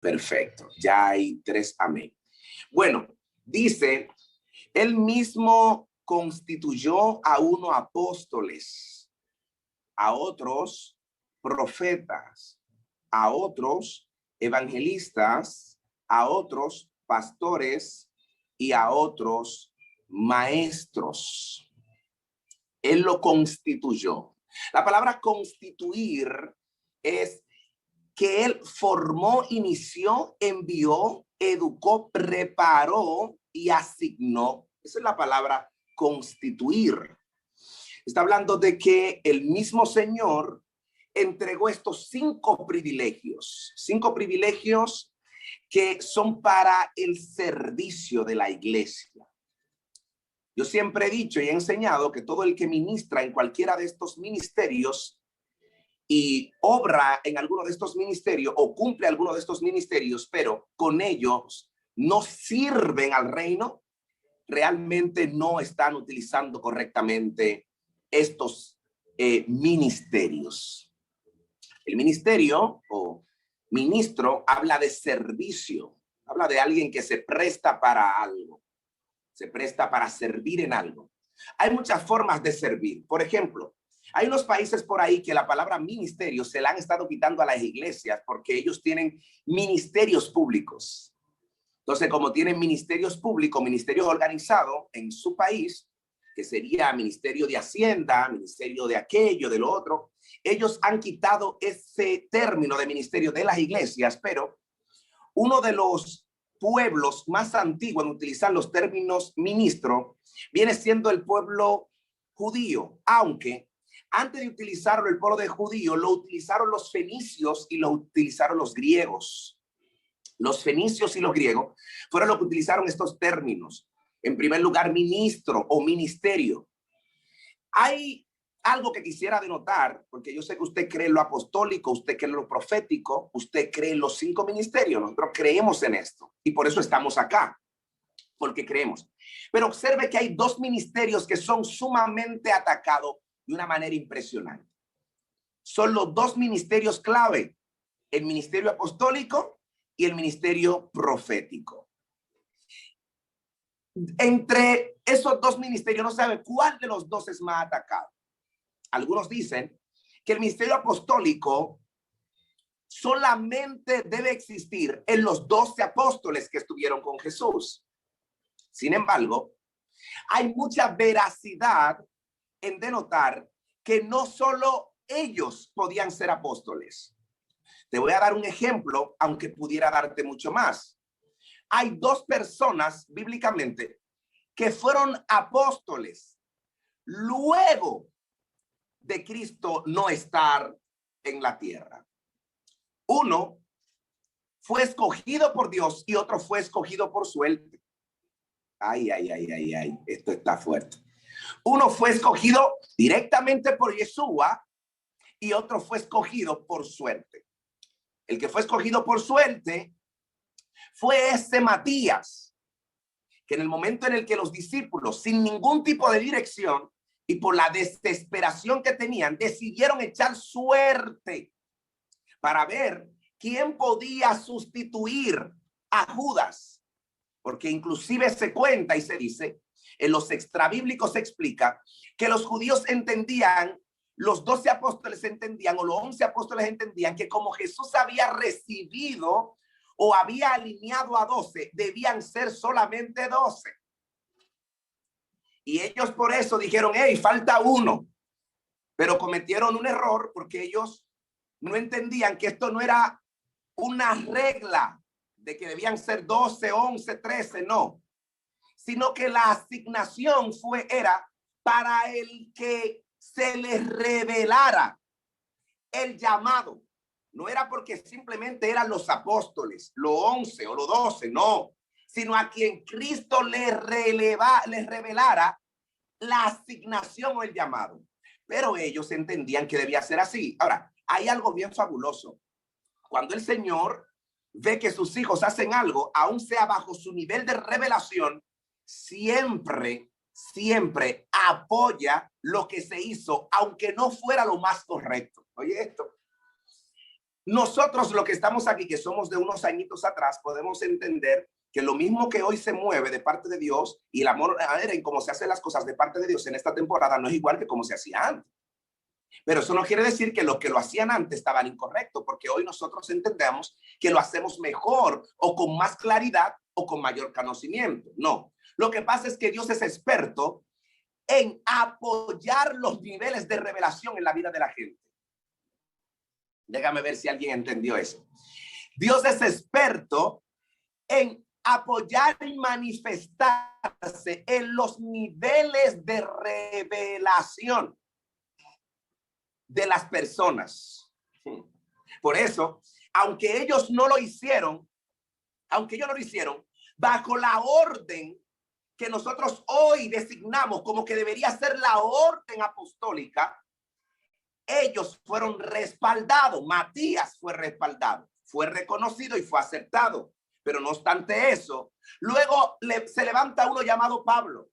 Perfecto, ya hay 3 amén. Bueno, dice, él mismo constituyó a unos apóstoles, a otros profetas, a otros evangelistas, a otros pastores y a otros maestros. Él lo constituyó. La palabra constituir es que él formó, inició, envió, educó, preparó y asignó. Esa es la palabra constituir. Está hablando de que el mismo Señor entregó estos 5 privilegios que son para el servicio de la iglesia. Yo siempre he dicho y he enseñado que todo el que ministra en cualquiera de estos ministerios y obra en alguno de estos ministerios o cumple alguno de estos ministerios, pero con ellos no sirven al reino, realmente no están utilizando correctamente estos ministerios. El ministerio o ministro habla de servicio, habla de alguien que se presta para algo, se presta para servir en algo. Hay muchas formas de servir. Por ejemplo, hay unos países por ahí que la palabra ministerio se la han estado quitando a las iglesias porque ellos tienen ministerios públicos. Entonces, como tienen ministerios públicos, ministerios organizados en su país, que sería ministerio de Hacienda, ministerio de aquello, de lo otro, ellos han quitado ese término de ministerio de las iglesias, pero uno de los pueblos más antiguos en utilizar los términos ministro viene siendo el pueblo judío, aunque antes de utilizarlo el pueblo de judío, lo utilizaron los fenicios y lo utilizaron los griegos. Los fenicios y los griegos fueron los que utilizaron estos términos. En primer lugar, ministro o ministerio. Hay algo que quisiera denotar, porque yo sé que usted cree en lo apostólico, usted cree en lo profético, usted cree en los 5 ministerios. Nosotros creemos en esto y por eso estamos acá, porque creemos. Pero observe que hay 2 ministerios que son sumamente atacados de una manera impresionante. Son los 2 ministerios clave, el ministerio apostólico y el ministerio profético. Entre esos 2 ministerios no sabe cuál de los 2 es más atacado. Algunos dicen que el ministerio apostólico solamente debe existir en los 12 apóstoles que estuvieron con Jesús. Sin embargo, hay mucha veracidad en denotar que no solo ellos podían ser apóstoles. Te voy a dar un ejemplo, aunque pudiera darte mucho más. Hay 2 personas bíblicamente que fueron apóstoles luego de Cristo no estar en la tierra. Uno fue escogido por Dios y otro fue escogido por suerte. Ay, esto está fuerte. Uno fue escogido directamente por Yeshua y otro fue escogido por suerte. El que fue escogido por suerte fue ese Matías, que en el momento en el que los discípulos, sin ningún tipo de dirección y por la desesperación que tenían, decidieron echar suerte para ver quién podía sustituir a Judas. Porque inclusive se cuenta y se dice, en los extrabíblicos se explica que los judíos entendían, los 12 apóstoles entendían, o los 11 apóstoles entendían que como Jesús había recibido o había alineado a 12, debían ser solamente 12. Y ellos por eso dijeron, hey, falta uno. Pero cometieron un error porque ellos no entendían que esto no era una regla de que debían ser 12, 11, 13, no. Sino que la asignación era para el que se les revelara el llamado. No era porque simplemente eran los apóstoles, los 11 o los 12, no. Sino a quien Cristo les revelara la asignación o el llamado. Pero ellos entendían que debía ser así. Ahora, hay algo bien fabuloso. Cuando el Señor ve que sus hijos hacen algo, aun sea bajo su nivel de revelación, siempre apoya lo que se hizo, aunque no fuera lo más correcto. Oye esto. nosotros los que estamos aquí, que somos de unos añitos atrás, podemos entender que lo mismo que hoy se mueve de parte de Dios y el amor en cómo se hacen las cosas de parte de Dios en esta temporada no es igual que como se hacía antes. Pero eso no quiere decir que los que lo hacían antes estaban incorrectos, porque hoy nosotros entendemos que lo hacemos mejor o con más claridad o con mayor conocimiento. No, lo que pasa es que Dios es experto en apoyar los niveles de revelación en la vida de la gente. Déjame ver si alguien entendió eso. Dios es experto en apoyar y manifestarse en los niveles de revelación de las personas. Por eso, aunque ellos no lo hicieron, bajo la orden que nosotros hoy designamos como que debería ser la orden apostólica, ellos fueron respaldados. Matías fue respaldado, fue reconocido y fue aceptado. Pero no obstante eso, luego se levanta uno llamado Pablo,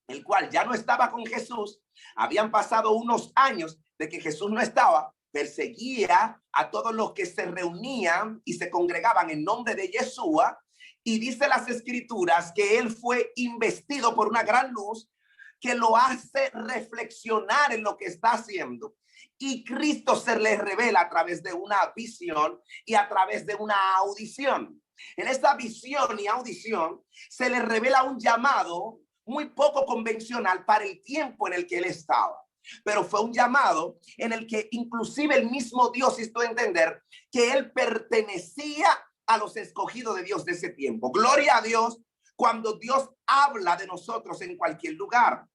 el cual ya no estaba con Jesús. Habían pasado unos años de que Jesús no estaba. Perseguía a todos los que se reunían y se congregaban en nombre de Yeshua. Y dice las escrituras que él fue investido por una gran luz que lo hace reflexionar en lo que está haciendo. Y Cristo se le revela a través de una visión y a través de una audición. En esta visión y audición se le revela un llamado muy poco convencional para el tiempo en el que él estaba. Pero fue un llamado en el que inclusive el mismo Dios hizo entender que él pertenecía a los escogidos de Dios de ese tiempo. Gloria a Dios cuando Dios habla de nosotros en cualquier lugar.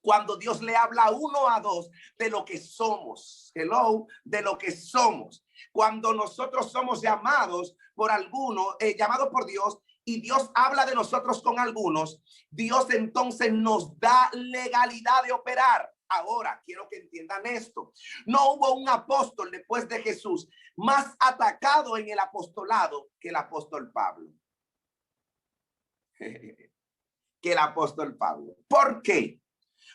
Cuando Dios le habla a uno a dos de lo que somos. Hello, de lo que somos. Cuando nosotros somos llamados por alguno, llamados por Dios, y Dios habla de nosotros con algunos, Dios entonces nos da legalidad de operar. Ahora, quiero que entiendan esto. No hubo un apóstol después de Jesús más atacado en el apostolado que el apóstol Pablo. Que el apóstol Pablo. ¿Por qué?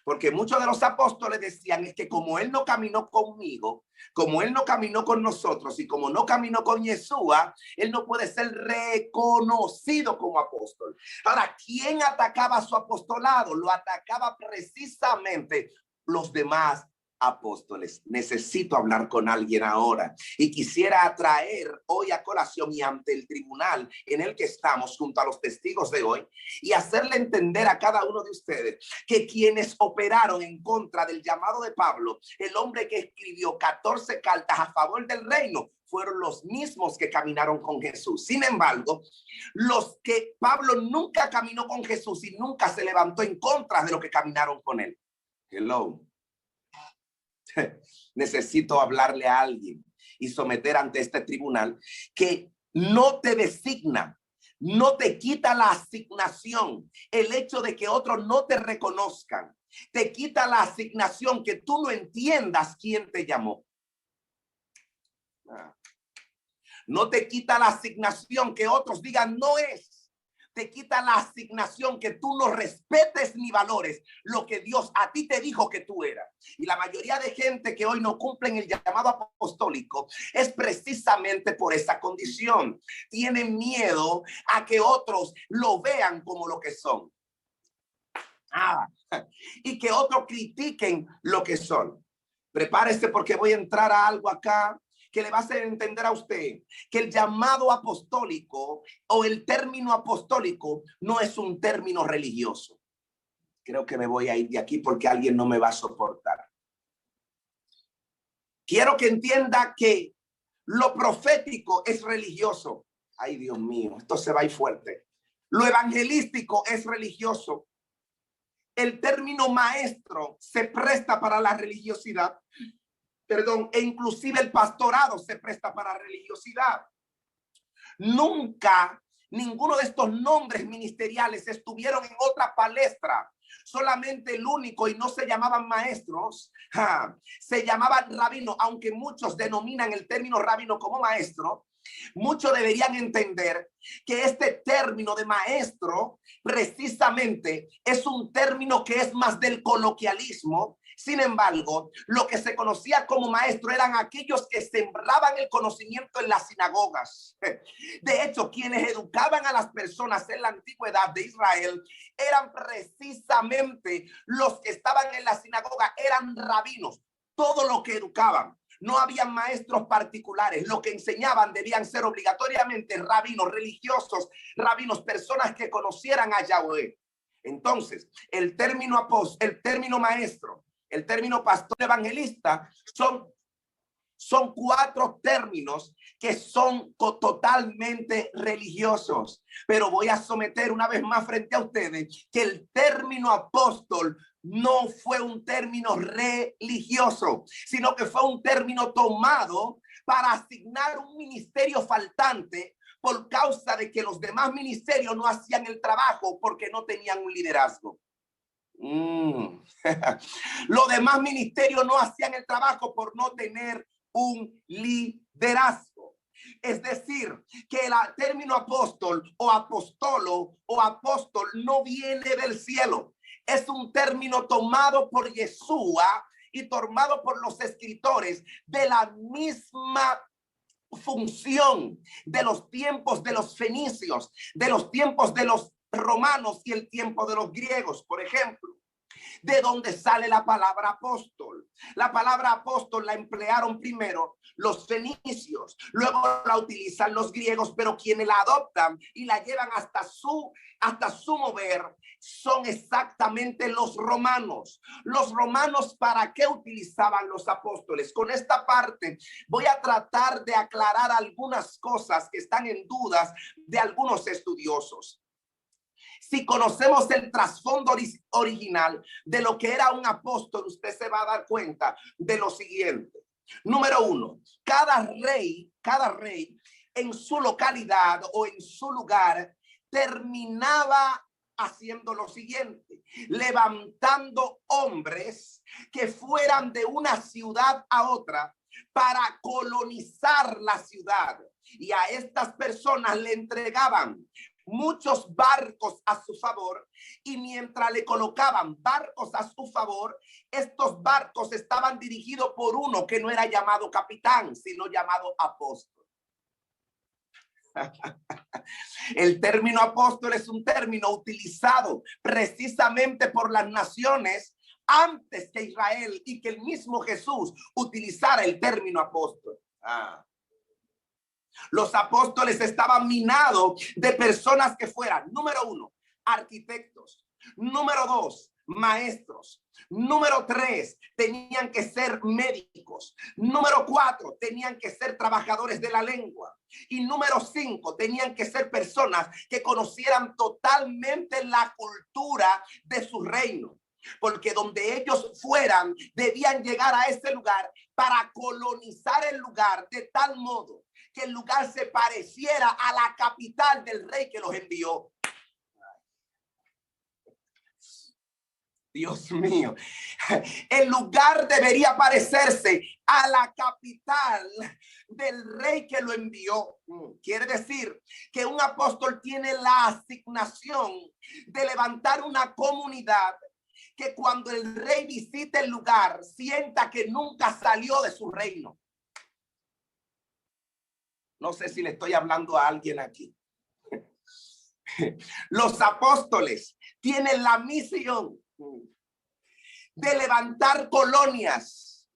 Porque muchos de los apóstoles decían es que como él no caminó conmigo, como él no caminó con nosotros y como no caminó con Yeshua, él no puede ser reconocido como apóstol. Ahora, ¿quién atacaba su apostolado? Lo atacaba precisamente los demás apóstoles. Necesito hablar con alguien ahora y quisiera atraer hoy a colación y ante el tribunal en el que estamos junto a los testigos de hoy y hacerle entender a cada uno de ustedes que quienes operaron en contra del llamado de Pablo, el hombre que escribió 14 cartas a favor del reino, fueron los mismos que caminaron con Jesús. Sin embargo, los que Pablo nunca caminó con Jesús y nunca se levantó en contra de los que caminaron con él. Hello. Necesito hablarle a alguien y someter ante este tribunal que no te designa, no te quita la asignación, el hecho de que otros no te reconozcan, te quita la asignación que tú no entiendas quién te llamó. No te quita la asignación que otros digan no es. Te quita la asignación que tú no respetes ni valores lo que Dios a ti te dijo que tú eras. Y la mayoría de gente que hoy no cumplen el llamado apostólico es precisamente por esa condición. Tienen miedo a que otros lo vean como lo que son. Y que otros critiquen lo que son. Prepárese porque voy a entrar a algo acá que le va a hacer entender a usted que el llamado apostólico o el término apostólico no es un término religioso. Creo que me voy a ir de aquí porque alguien no me va a soportar. Quiero que entienda que lo profético es religioso. Ay, Dios mío, esto se va a ir fuerte. Lo evangelístico es religioso. El término maestro se presta para la religiosidad. E inclusive el pastorado se presta para religiosidad. Nunca ninguno de estos nombres ministeriales estuvieron en otra palestra. Solamente el único, y no se llamaban maestros, se llamaban rabino, aunque muchos denominan el término rabino como maestro. Muchos deberían entender que este término de maestro precisamente es un término que es más del coloquialismo. Sin embargo, lo que se conocía como maestro eran aquellos que sembraban el conocimiento en las sinagogas. De hecho, quienes educaban a las personas en la antigüedad de Israel eran precisamente los que estaban en la sinagoga, eran rabinos. Todo lo que educaban. No había maestros particulares. Lo que enseñaban debían ser obligatoriamente rabinos religiosos, rabinos, personas que conocieran a Yahweh. Entonces, el término maestro, el término pastor, evangelista, son cuatro términos que son totalmente religiosos. Pero voy a someter una vez más frente a ustedes que el término apóstol no fue un término religioso, sino que fue un término tomado para asignar un ministerio faltante por causa de que los demás ministerios no hacían el trabajo porque no tenían un liderazgo. Los demás ministerios no hacían el trabajo por no tener un liderazgo. Es decir, que el término apóstol o apostolo o apóstol no viene del cielo. Es un término tomado por Yeshua y tomado por los escritores de la misma función de los tiempos de los fenicios, de los tiempos de los romanos y el tiempo de los griegos, por ejemplo. ¿De dónde sale la palabra apóstol? La palabra apóstol la emplearon primero los fenicios, luego la utilizan los griegos, pero quienes la adoptan y la llevan hasta su mover son exactamente los romanos. Los romanos, ¿para qué utilizaban los apóstoles? Con esta parte voy a tratar de aclarar algunas cosas que están en dudas de algunos estudiosos. Si conocemos el trasfondo original de lo que era un apóstol, usted se va a dar cuenta de lo siguiente. Número uno, cada rey en su localidad o en su lugar terminaba haciendo lo siguiente: levantando hombres que fueran de una ciudad a otra para colonizar la ciudad. Y a estas personas le entregaban muchos barcos a su favor, y mientras le colocaban barcos a su favor, estos barcos estaban dirigidos por uno que no era llamado capitán, sino llamado apóstol. El término apóstol es un término utilizado precisamente por las naciones antes que Israel y que el mismo Jesús utilizara el término apóstol. Los apóstoles estaban minados de personas que fueran, número uno, arquitectos, número dos, maestros, número tres, tenían que ser médicos, número cuatro, tenían que ser trabajadores de la lengua, y número cinco, tenían que ser personas que conocieran totalmente la cultura de su reino. Porque donde ellos fueran, debían llegar a ese lugar para colonizar el lugar de tal modo que el lugar se pareciera a la capital del rey que los envió. Dios mío, el lugar debería parecerse a la capital del rey que lo envió. Quiere decir que un apóstol tiene la asignación de levantar una comunidad que cuando el rey visite el lugar sienta que nunca salió de su reino. No sé si le estoy hablando a alguien aquí. Los apóstoles tienen la misión de levantar colonias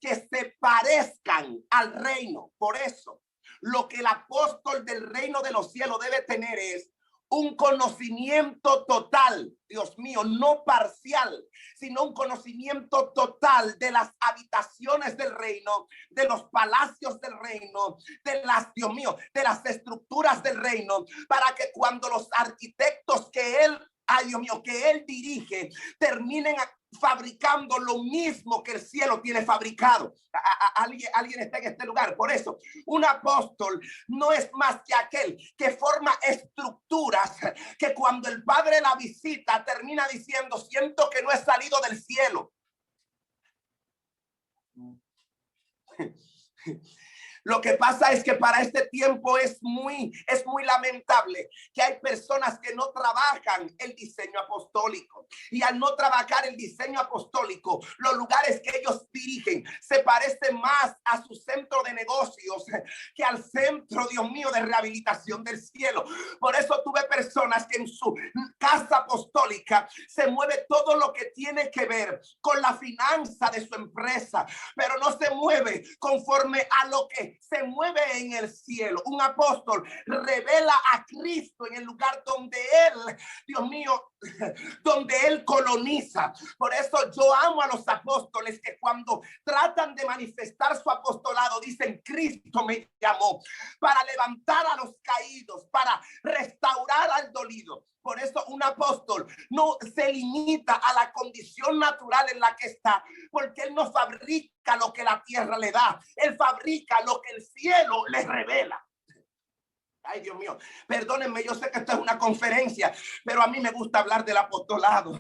que se parezcan al reino. Por eso, lo que el apóstol del reino de los cielos debe tener es un conocimiento total, Dios mío, no parcial, sino un conocimiento total de las habitaciones del reino, de los palacios del reino, de las, Dios mío, de las estructuras del reino, para que cuando los arquitectos que él dirige terminen fabricando lo mismo que el cielo tiene fabricado. Alguien está en este lugar. Por eso, un apóstol no es más que aquel que forma estructuras que cuando el Padre la visita termina diciendo: siento que no he salido del cielo. Lo que pasa es que para este tiempo es muy lamentable que hay personas que no trabajan el diseño apostólico. Y al no trabajar el diseño apostólico, los lugares que ellos dirigen se parecen más a su centro de negocios que al centro, Dios mío, de rehabilitación del cielo. Por eso tuve personas que en su casa apostólica se mueve todo lo que tiene que ver con la finanza de su empresa, pero no se mueve conforme a lo que se mueve en el cielo. Un apóstol revela a Cristo en el lugar donde él, Dios mío, donde él coloniza. Por eso yo amo a los apóstoles que cuando tratan de manifestar su apostolado dicen: Cristo me llamó para levantar a los caídos, para restaurar al dolido. Por eso un apóstol no se limita a la condición natural en la que está, porque él no fabrica lo que la tierra le da, él fabrica lo que el cielo le revela. Ay, Dios mío, perdónenme, yo sé que esto es una conferencia, pero a mí me gusta hablar del apostolado.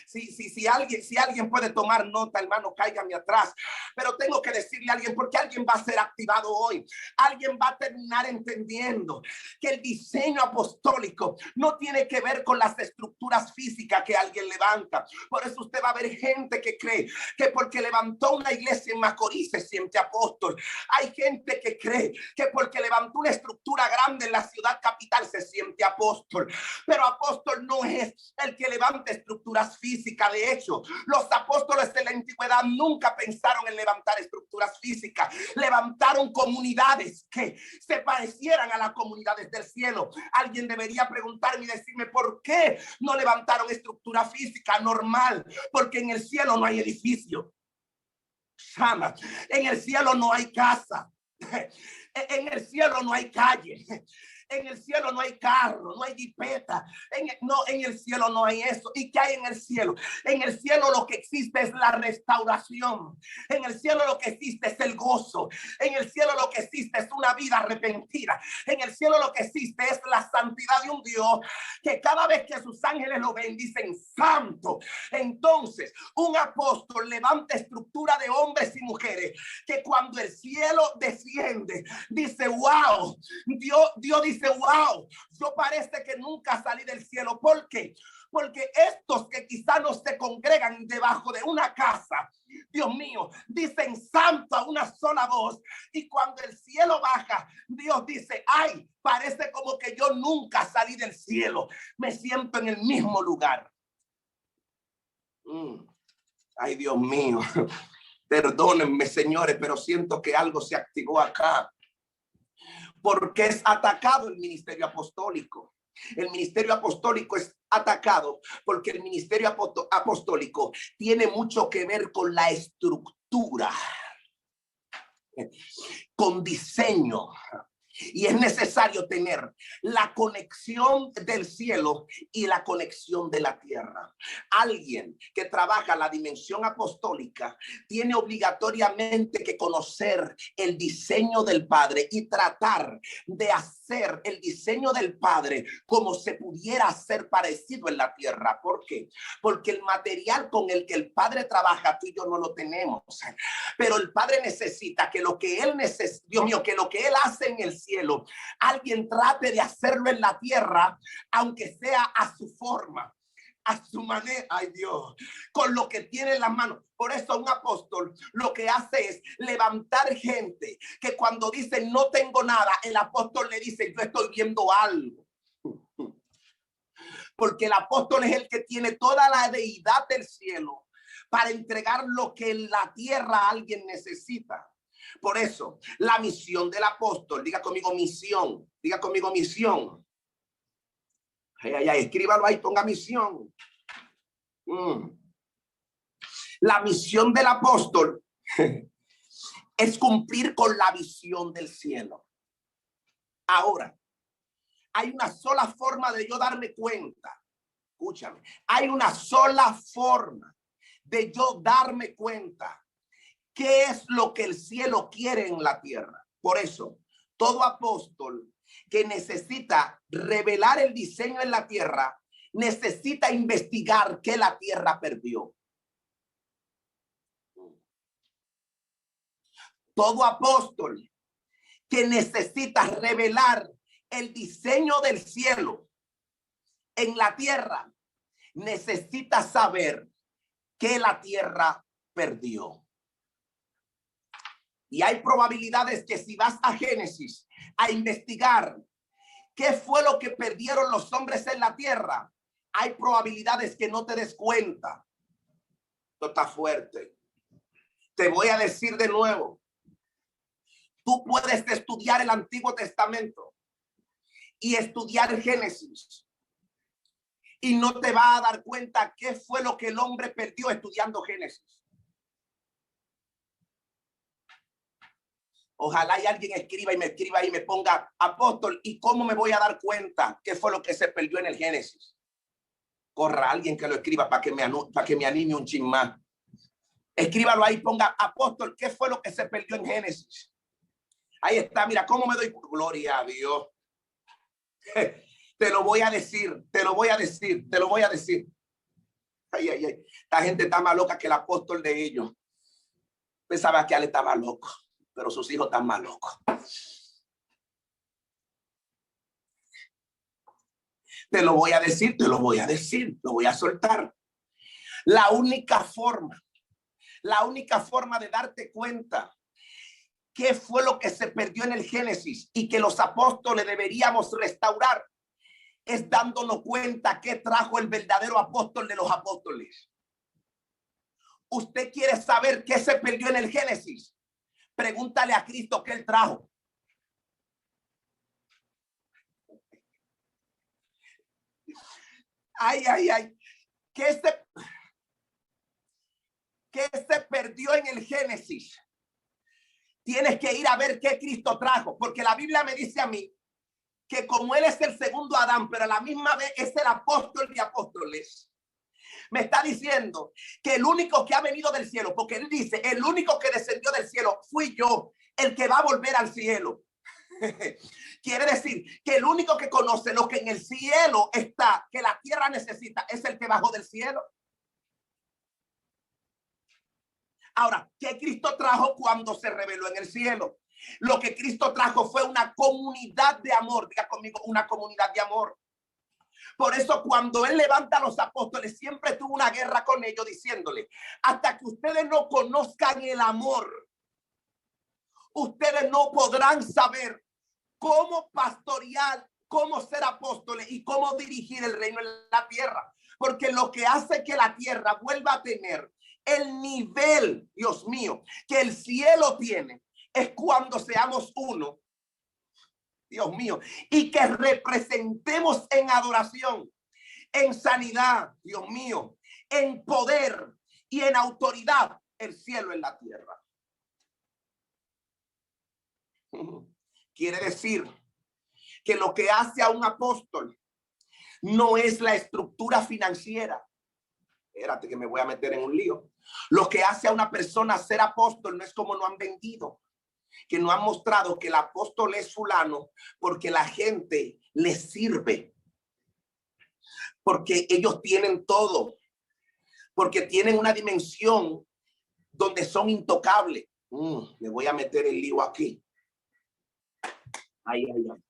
Si alguien puede tomar nota, hermano, cáigame atrás. Pero tengo que decirle a alguien, porque alguien va a ser activado hoy. Alguien va a terminar entendiendo que el diseño apostólico no tiene que ver con las estructuras físicas que alguien levanta. Por eso usted va a ver gente que cree que porque levantó una iglesia en Macorís se siente apóstol. Hay gente que cree que porque levantó una estructura grande en la ciudad capital se siente apóstol. Pero apóstol no es el que levanta estructuras físicas. De hecho, los apóstoles de la antigüedad nunca pensaron en levantar estructuras físicas. Levantaron comunidades que se parecieran a las comunidades del cielo. Alguien debería preguntarme y decirme: ¿por qué no levantaron estructura física normal? Porque en el cielo no hay edificio. En el cielo no hay casa. En el cielo no hay calle. En el cielo no hay carro, no hay jipeta. En el cielo no hay eso. ¿Y qué hay en el cielo? En el cielo lo que existe es la restauración. En el cielo lo que existe es el gozo. En el cielo lo que existe es una vida arrepentida. En el cielo lo que existe es la santidad de un Dios que cada vez que sus ángeles lo ven dicen: santo. Entonces, un apóstol levanta estructura de hombres y mujeres que cuando el cielo desciende dice: wow. Dios dice: wow, yo parece que nunca salí del cielo. ¿Por qué? Porque estos que quizá no se congregan debajo de una casa, Dios mío, dicen santo a una sola voz. Y cuando el cielo baja, Dios dice: ay, parece como que yo nunca salí del cielo. Me siento en el mismo lugar. Ay, Dios mío. Perdónenme, señores, pero siento que algo se activó acá. Porque es atacado el ministerio apostólico. El ministerio apostólico es atacado porque el ministerio apostólico tiene mucho que ver con la estructura, con diseño. Y es necesario tener la conexión del cielo y la conexión de la tierra. Alguien que trabaja la dimensión apostólica tiene obligatoriamente que conocer el diseño del Padre y tratar de hacer el diseño del Padre como se pudiera hacer parecido en la tierra. ¿Por qué? Porque el material con el que el Padre trabaja, tú y yo no lo tenemos. Pero el Padre necesita que lo que Él necesita, Dios mío, que lo que Él hace en el cielo, alguien trate de hacerlo en la tierra, aunque sea a su forma, a su manera. Ay, Dios, con lo que tiene en las manos. Por eso un apóstol lo que hace es levantar gente que cuando dicen no tengo nada, el apóstol le dice: yo estoy viendo algo. Porque el apóstol es el que tiene toda la deidad del cielo para entregar lo que en la tierra alguien necesita. Por eso, la misión del apóstol, diga conmigo misión, diga conmigo misión. Escríbalo ahí, ponga misión. La misión del apóstol es cumplir con la visión del cielo. Ahora, hay una sola forma de yo darme cuenta. Escúchame, hay una sola forma de yo darme cuenta qué es lo que el cielo quiere en la tierra. Por eso, todo apóstol que necesita revelar el diseño en la tierra, necesita investigar qué la tierra perdió. Todo apóstol que necesita revelar el diseño del cielo en la tierra necesita saber que la tierra perdió. Y hay probabilidades que si vas a Génesis a investigar qué fue lo que perdieron los hombres en la tierra, hay probabilidades que no te des cuenta. Esto está fuerte. Te voy a decir de nuevo. Tú puedes estudiar el Antiguo Testamento y estudiar el Génesis y no te va a dar cuenta qué fue lo que el hombre perdió estudiando Génesis. Ojalá y alguien escriba y me ponga, apóstol, ¿y cómo me voy a dar cuenta qué fue lo que se perdió en el Génesis? Corra alguien que lo escriba para que me anime un chin más. Escríbalo ahí, ponga, apóstol, ¿qué fue lo que se perdió en Génesis? Ahí está, mira cómo me doy gloria a Dios. Te lo voy a decir, te lo voy a decir, te lo voy a decir. Ay, ay, ay. Esta gente está más loca que el apóstol de ellos. Pensaba que él estaba loco, pero sus hijos están más locos. Te lo voy a decir, te lo voy a decir, lo voy a soltar. La única forma de darte cuenta qué fue lo que se perdió en el Génesis y que los apóstoles deberíamos restaurar es dándonos cuenta qué trajo el verdadero apóstol de los apóstoles. ¿Usted quiere saber qué se perdió en el Génesis? Pregúntale a Cristo qué él trajo. Ay, ay, ay. ¿Qué se perdió en el Génesis? Tienes que ir a ver qué Cristo trajo, porque la Biblia me dice a mí que como él es el segundo Adán, pero a la misma vez es el apóstol de apóstoles, me está diciendo que el único que ha venido del cielo, porque él dice, el único que descendió del cielo fui yo, el que va a volver al cielo. Quiere decir que el único que conoce lo que en el cielo está, que la tierra necesita, es el que bajó del cielo. Ahora, ¿qué Cristo trajo cuando se reveló en el cielo? Lo que Cristo trajo fue una comunidad de amor. Diga conmigo, una comunidad de amor. Por eso cuando él levanta a los apóstoles, siempre tuvo una guerra con ellos diciéndole, hasta que ustedes no conozcan el amor, ustedes no podrán saber cómo pastorear, cómo ser apóstoles y cómo dirigir el reino en la tierra. Porque lo que hace que la tierra vuelva a tener el nivel, Dios mío, que el cielo tiene, es cuando seamos uno, Dios mío, y que representemos en adoración, en sanidad, Dios mío, en poder y en autoridad el cielo en la tierra. Quiere decir que lo que hace a un apóstol no es la estructura financiera. Espérate que me voy a meter en un lío. Lo que hace a una persona ser apóstol no es como no han vendido, que no han mostrado que el apóstol es fulano porque la gente les sirve, porque ellos tienen todo, porque tienen una dimensión donde son intocables. Me voy a meter el lío aquí. Ay, ay, ay.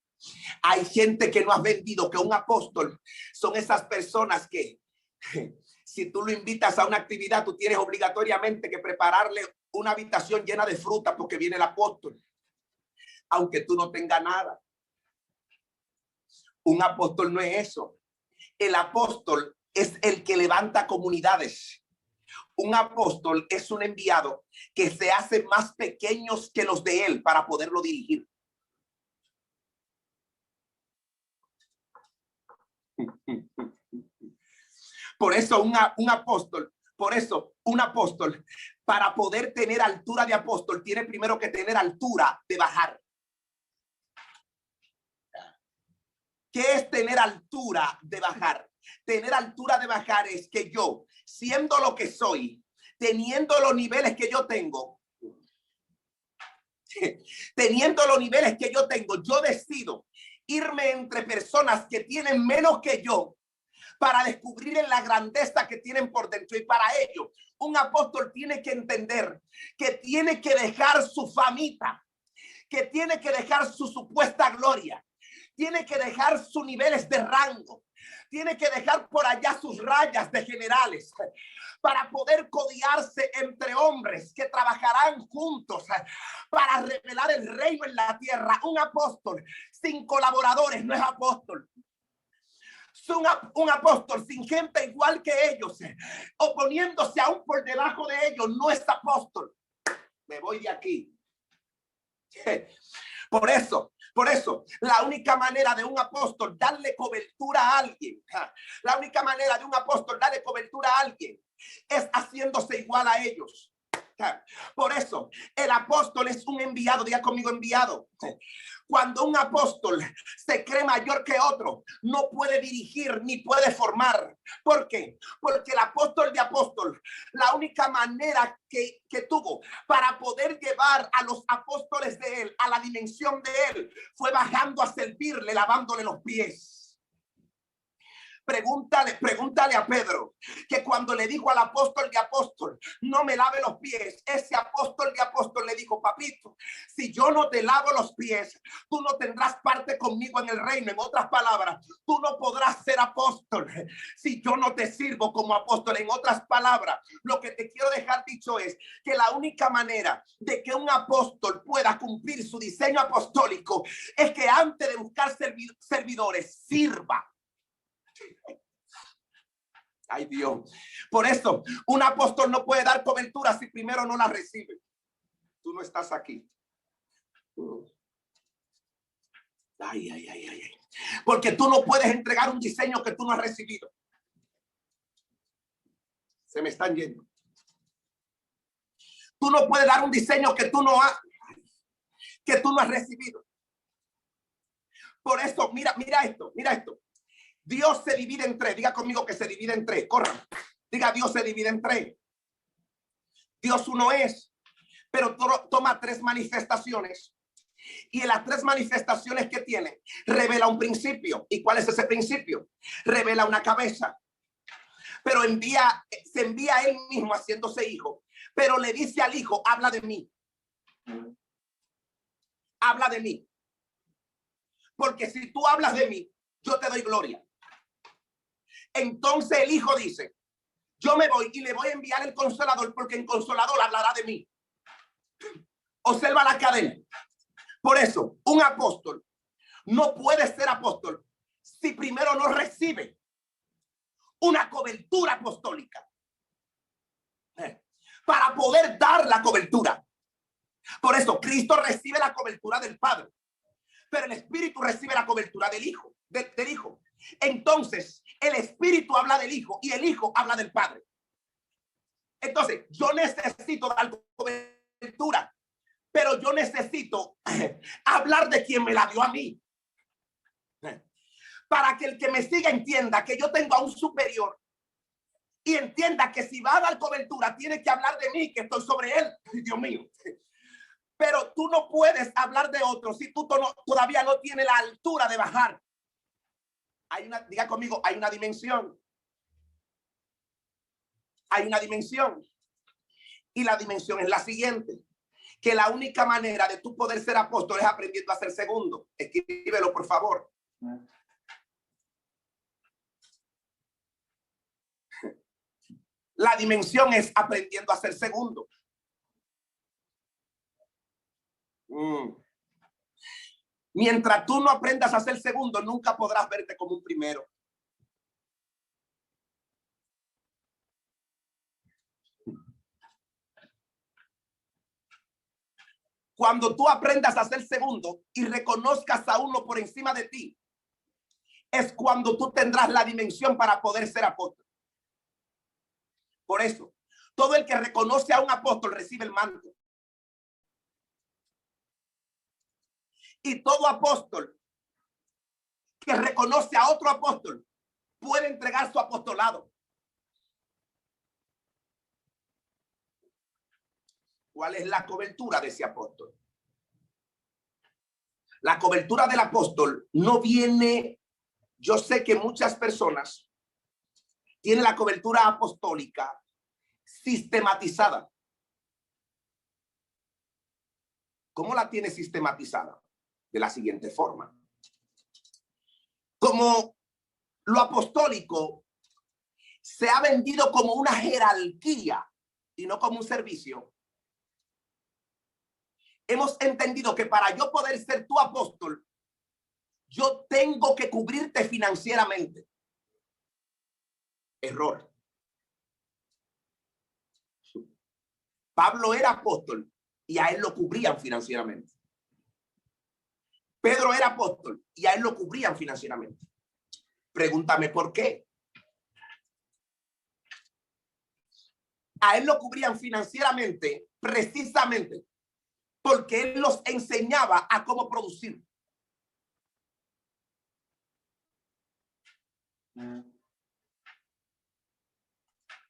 Hay gente que no has vendido que un apóstol son esas personas que si tú lo invitas a una actividad, tú tienes obligatoriamente que prepararle una habitación llena de fruta porque viene el apóstol, aunque tú no tengas nada. Un apóstol no es eso. El apóstol es el que levanta comunidades. Un apóstol es un enviado que se hace más pequeños que los de él para poderlo dirigir. Por eso un apóstol, para poder tener altura de apóstol, tiene primero que tener altura de bajar. ¿Qué es tener altura de bajar? Tener altura de bajar es que yo, siendo lo que soy, teniendo los niveles que yo tengo, yo decido irme entre personas que tienen menos que yo para descubrir la grandeza que tienen por dentro. Y para ello, un apóstol tiene que entender que tiene que dejar su famita, que tiene que dejar su supuesta gloria, tiene que dejar sus niveles de rango, tiene que dejar por allá sus rayas de generales para poder codiarse entre hombres que trabajarán juntos para revelar el reino en la tierra. Un apóstol sin colaboradores no es apóstol. Un apóstol sin gente igual que ellos, oponiéndose aún por debajo de ellos, no es apóstol. Me voy de aquí. Por eso, la única manera de un apóstol darle cobertura a alguien, la única manera de un apóstol darle cobertura a alguien es haciéndose igual a ellos. Por eso, el apóstol es un enviado. Diga conmigo, enviado. Cuando un apóstol se cree mayor que otro, no puede dirigir ni puede formar. ¿Por qué? Porque el apóstol de apóstol, la única manera que tuvo para poder llevar a los apóstoles de él a la dimensión de él fue bajando a servirle, lavándole los pies. Pregúntale a Pedro, que cuando le dijo al apóstol de apóstol, no me lave los pies, ese apóstol de apóstol le dijo, papito, si yo no te lavo los pies, tú no tendrás parte conmigo en el reino. En otras palabras, tú no podrás ser apóstol si yo no te sirvo como apóstol. En otras palabras, lo que te quiero dejar dicho es que la única manera de que un apóstol pueda cumplir su diseño apostólico es que antes de buscar servidores, sirva. Ay, Dios. Por eso, un apóstol no puede dar cobertura si primero no la recibe. Tú no estás aquí. Ay. Porque tú no puedes entregar un diseño que tú no has recibido. Se me están yendo. Tú no puedes dar un diseño que tú no has recibido. Por eso, mira esto. Dios se divide en tres. Diga conmigo que se divide en tres. Corran. Diga, Dios se divide en tres. Dios uno es, pero toma tres manifestaciones. Y en las tres manifestaciones que tiene, revela un principio. ¿Y cuál es ese principio? Revela una cabeza. Pero se envía a él mismo haciéndose hijo. Pero le dice al hijo, habla de mí. Habla de mí. Porque si tú hablas de mí, yo te doy gloria. Entonces el hijo dice, yo me voy y le voy a enviar el consolador, porque el consolador hablará de mí. Observa la cadena. Por eso, un apóstol no puede ser apóstol si primero no recibe una cobertura apostólica para poder dar la cobertura. Por eso, Cristo recibe la cobertura del Padre, pero el Espíritu recibe la cobertura del Hijo. Del Hijo. Entonces, el Espíritu habla del Hijo y el Hijo habla del Padre. Entonces, yo necesito dar cobertura, pero yo necesito hablar de quien me la dio a mí. Para que el que me siga entienda que yo tengo a un superior y entienda que si va a dar cobertura, tiene que hablar de mí, que estoy sobre él. Dios mío. Pero tú no puedes hablar de otro si tú todavía no tienes la altura de bajar. Diga conmigo, hay una dimensión. Hay una dimensión. Y la dimensión es la siguiente. Que la única manera de tú poder ser apóstol es aprendiendo a ser segundo. Escríbelo, por favor. La dimensión es aprendiendo a ser segundo. Mientras tú no aprendas a ser segundo, nunca podrás verte como un primero. Cuando tú aprendas a ser segundo y reconozcas a uno por encima de ti, es cuando tú tendrás la dimensión para poder ser apóstol. Por eso, todo el que reconoce a un apóstol recibe el manto. Y todo apóstol que reconoce a otro apóstol puede entregar su apostolado. ¿Cuál es la cobertura de ese apóstol? La cobertura del apóstol no viene. Yo sé que muchas personas tiene la cobertura apostólica sistematizada. ¿Cómo la tiene sistematizada? De la siguiente forma. Como lo apostólico se ha vendido como una jerarquía y no como un servicio, hemos entendido que para yo poder ser tu apóstol, yo tengo que cubrirte financieramente. Error. Pablo era apóstol y a él lo cubrían financieramente. Pedro era apóstol y a él lo cubrían financieramente. Pregúntame por qué. A él lo cubrían financieramente precisamente porque él los enseñaba a cómo producir.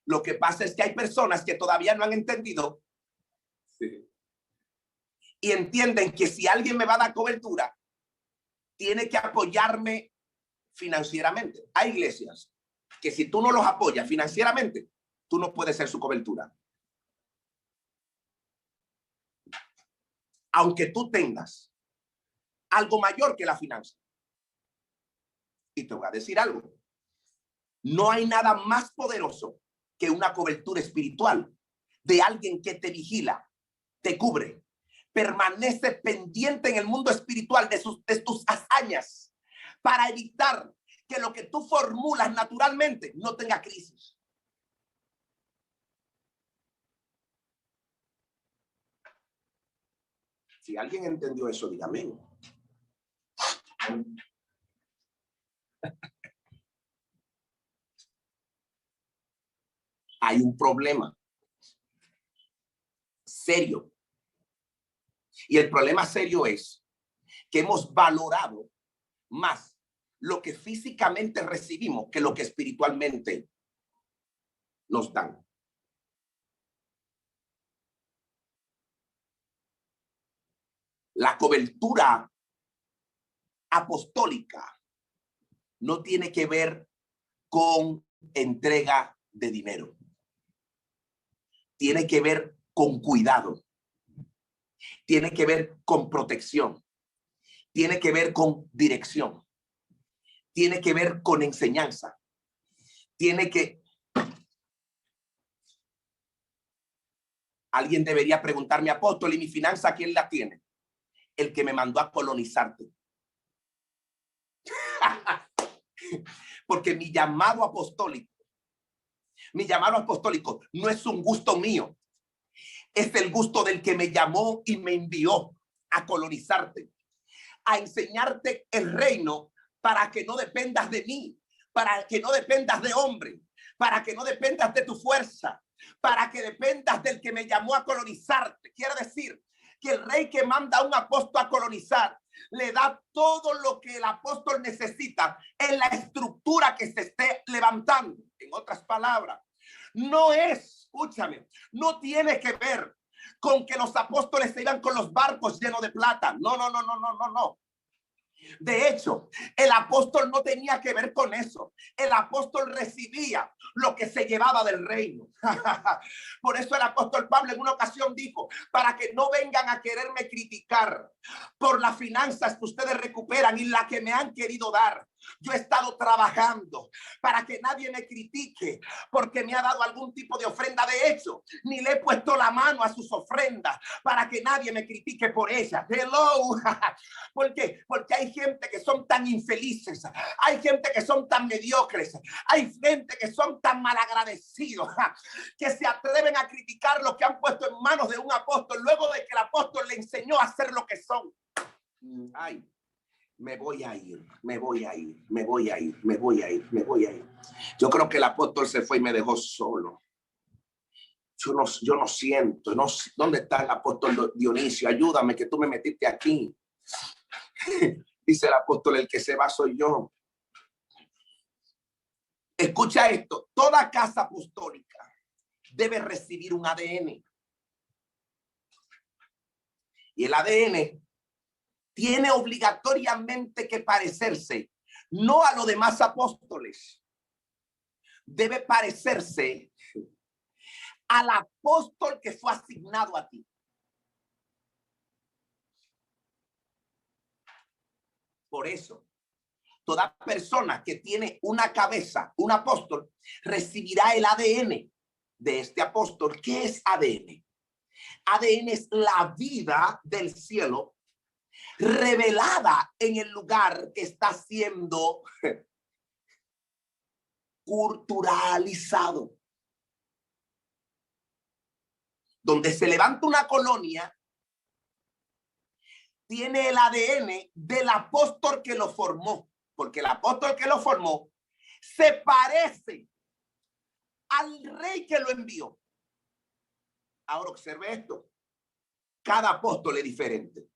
Lo que pasa es que hay personas que todavía no han entendido y entienden que si alguien me va a dar cobertura, tiene que apoyarme financieramente. Hay iglesias que si tú no los apoyas financieramente, tú no puedes ser su cobertura. Aunque tú tengas algo mayor que la finanza. Y te voy a decir algo. No hay nada más poderoso que una cobertura espiritual de alguien que te vigila, te cubre, permanece pendiente en el mundo espiritual de tus hazañas para evitar que lo que tú formulas naturalmente no tenga crisis. Si alguien entendió eso, dígame. Hay un problema serio. Y el problema serio es que hemos valorado más lo que físicamente recibimos que lo que espiritualmente nos dan. La cobertura apostólica no tiene que ver con entrega de dinero. Tiene que ver con cuidado. Tiene que ver con protección. Tiene que ver con dirección. Tiene que ver con enseñanza. Tiene que... Alguien debería preguntarme, apóstol, ¿y mi finanza quién la tiene? El que me mandó a colonizarte. Porque mi llamado apostólico no es un gusto mío. Es el gusto del que me llamó y me envió a colonizarte, a enseñarte el reino para que no dependas de mí, para que no dependas de hombre, para que no dependas de tu fuerza, para que dependas del que me llamó a colonizarte. Quiere decir que el rey que manda a un apóstol a colonizar le da todo lo que el apóstol necesita en la estructura que se esté levantando. En otras palabras, no es, escúchame, no tiene que ver con que los apóstoles se iban con los barcos llenos de plata. No. De hecho, el apóstol no tenía que ver con eso. El apóstol recibía lo que se llevaba del reino. Por eso el apóstol Pablo en una ocasión dijo, para que no vengan a quererme criticar por las finanzas que ustedes recuperan y la que me han querido dar. Yo he estado trabajando para que nadie me critique porque me ha dado algún tipo de ofrenda. De hecho, ni le he puesto la mano a sus ofrendas para que nadie me critique por ellas. Hello. ¿Por qué? Porque hay gente que son tan infelices, hay gente que son tan mediocres, hay gente que son tan malagradecidos que se atreven a criticar lo que han puesto en manos de un apóstol luego de que el apóstol le enseñó a ser lo que son. Ay. Me voy a ir. Yo creo que el apóstol se fue y me dejó solo. Yo no siento, no sé, ¿dónde está el apóstol Dionisio? Ayúdame, que tú me metiste aquí. Dice el apóstol, el que se va soy yo. Escucha esto, toda casa apostólica debe recibir un ADN. Y el ADN tiene obligatoriamente que parecerse no a los demás apóstoles, debe parecerse al apóstol que fue asignado a ti. Por eso, toda persona que tiene una cabeza, un apóstol, recibirá el ADN de este apóstol. ¿Qué es ADN? ADN es la vida del cielo revelada en el lugar que está siendo culturalizado. Donde se levanta una colonia, tiene el ADN del apóstol que lo formó, porque el apóstol que lo formó se parece al rey que lo envió. Ahora observe esto. Cada apóstol es diferente.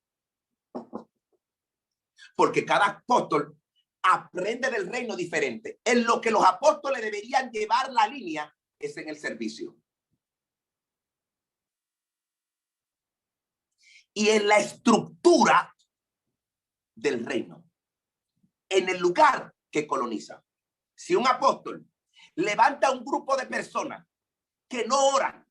Porque cada apóstol aprende del reino diferente. En lo que los apóstoles deberían llevar la línea es en el servicio. Y en la estructura del reino. En el lugar que coloniza. Si un apóstol levanta un grupo de personas que no oran.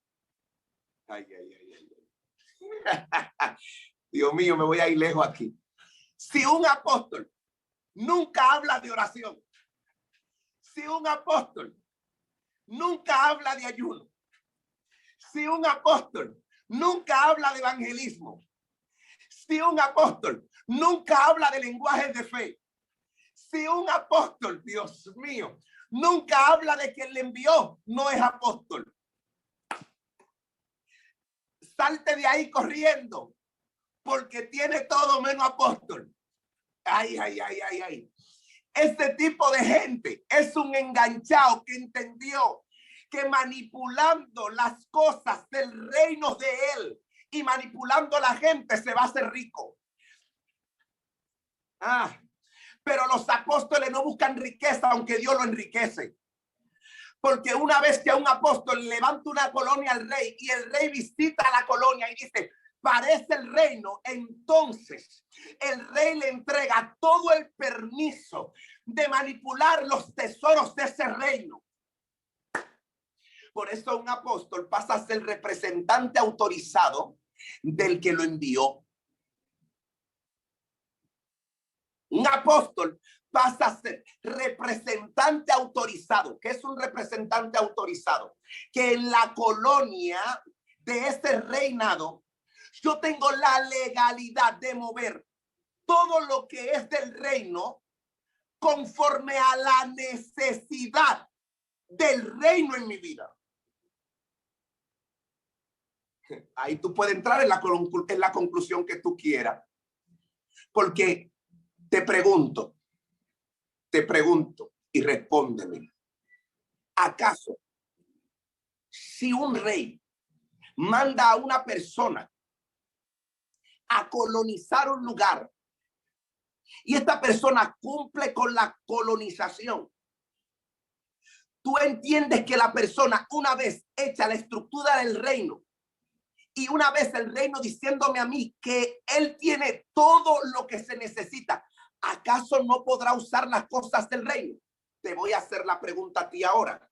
Dios mío, me voy a ir lejos aquí. Si un apóstol nunca habla de oración, si un apóstol nunca habla de ayuno, si un apóstol nunca habla de evangelismo, si un apóstol nunca habla de lenguajes de fe, si un apóstol, Dios mío, nunca habla de quien le envió, no es apóstol. Salte de ahí corriendo, porque tiene todo menos apóstol. Ay. Este tipo de gente es un enganchado que entendió que manipulando las cosas del reino de él y manipulando a la gente se va a hacer rico. Pero los apóstoles no buscan riqueza, aunque Dios lo enriquece. Porque una vez que un apóstol levanta una colonia al rey y el rey visita la colonia y dice, parece el reino, entonces el rey le entrega todo el permiso de manipular los tesoros de ese reino. Por eso un apóstol pasa a ser representante autorizado del que lo envió. Un apóstol pasa a ser representante autorizado. ¿Qué es un representante autorizado? Que en la colonia de ese reinado yo tengo la legalidad de mover todo lo que es del reino conforme a la necesidad del reino en mi vida. Ahí tú puedes entrar en la conclusión que tú quieras. Porque te pregunto y respóndeme. ¿Acaso si un rey manda a una persona a colonizar un lugar y esta persona cumple con la colonización, tú entiendes que la persona, una vez hecha la estructura del reino y una vez el reino diciéndome a mí que él tiene todo lo que se necesita, ¿acaso no podrá usar las cosas del reino? Te voy a hacer la pregunta a ti ahora.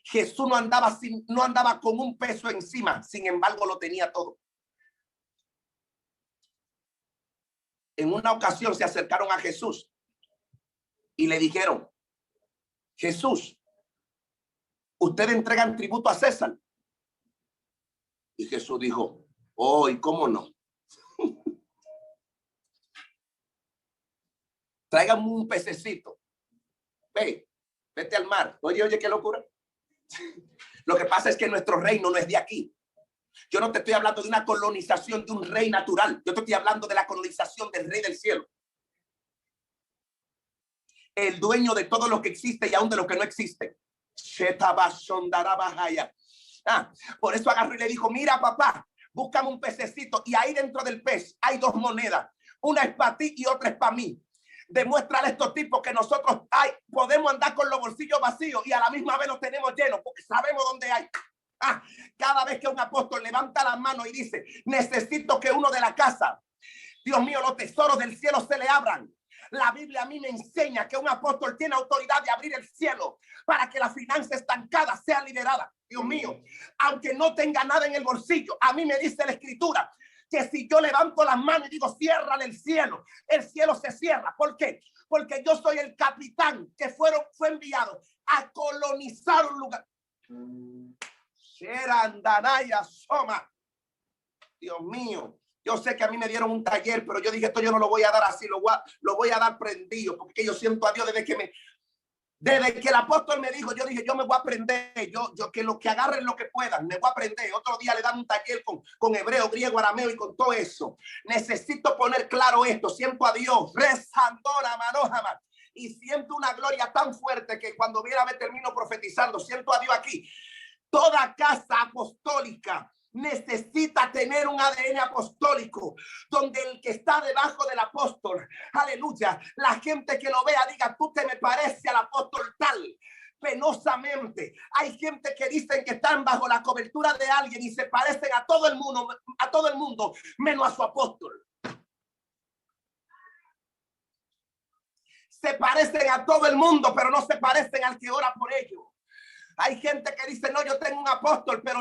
Jesús no andaba con un peso encima, sin embargo lo tenía todo. En una ocasión se acercaron a Jesús y le dijeron, Jesús, ¿ustedes entregan tributo a César? Y Jesús dijo, oh, ¿y cómo no? Tráiganme un pececito. Vete al mar. Oye, qué locura. Lo que pasa es que nuestro reino no es de aquí. Yo no te estoy hablando de una colonización de un rey natural. Yo te estoy hablando de la colonización del rey del cielo. El dueño de todo lo que existe y aún de lo que no existe. Por eso agarró y le dijo, mira papá, búscame un pececito. Y ahí dentro del pez hay dos monedas. Una es para ti y otra es para mí. Demuéstrale a estos tipos que nosotros podemos andar con los bolsillos vacíos y a la misma vez los tenemos llenos porque sabemos dónde hay. Cada vez que un apóstol levanta la mano y dice, necesito que uno de la casa, Dios mío, los tesoros del cielo se le abran. La Biblia a mí me enseña que un apóstol tiene autoridad de abrir el cielo para que la finanza estancada sea liberada. Dios mío, aunque no tenga nada en el bolsillo, a mí me dice la escritura que si yo levanto las manos y digo, ciérrale el cielo se cierra. ¿Por qué? Porque yo soy el capitán que fue enviado a colonizar un lugar. Soma. Dios mío, yo sé que a mí me dieron un taller, pero yo dije, esto yo no lo voy a dar así, lo voy a dar prendido, porque yo siento a Dios desde que el apóstol me dijo, yo dije, yo me voy a aprender, yo que lo que agarren lo que puedan, me voy a aprender. Otro día le dan un taller con hebreo, griego, arameo y con todo eso. Necesito poner claro esto, siento a Dios, rezandora, manojama, y siento una gloria tan fuerte que cuando viera me termino profetizando, siento a Dios aquí. Toda casa apostólica necesita tener un ADN apostólico, donde el que está debajo del apóstol, aleluya, la gente que lo vea diga, tú te me pareces al apóstol tal. Penosamente hay gente que dicen que están bajo la cobertura de alguien y se parecen a todo el mundo menos a su apóstol. Se parecen a todo el mundo, pero no se parecen al que ora por ellos. Hay gente que dice, no, yo tengo un apóstol, pero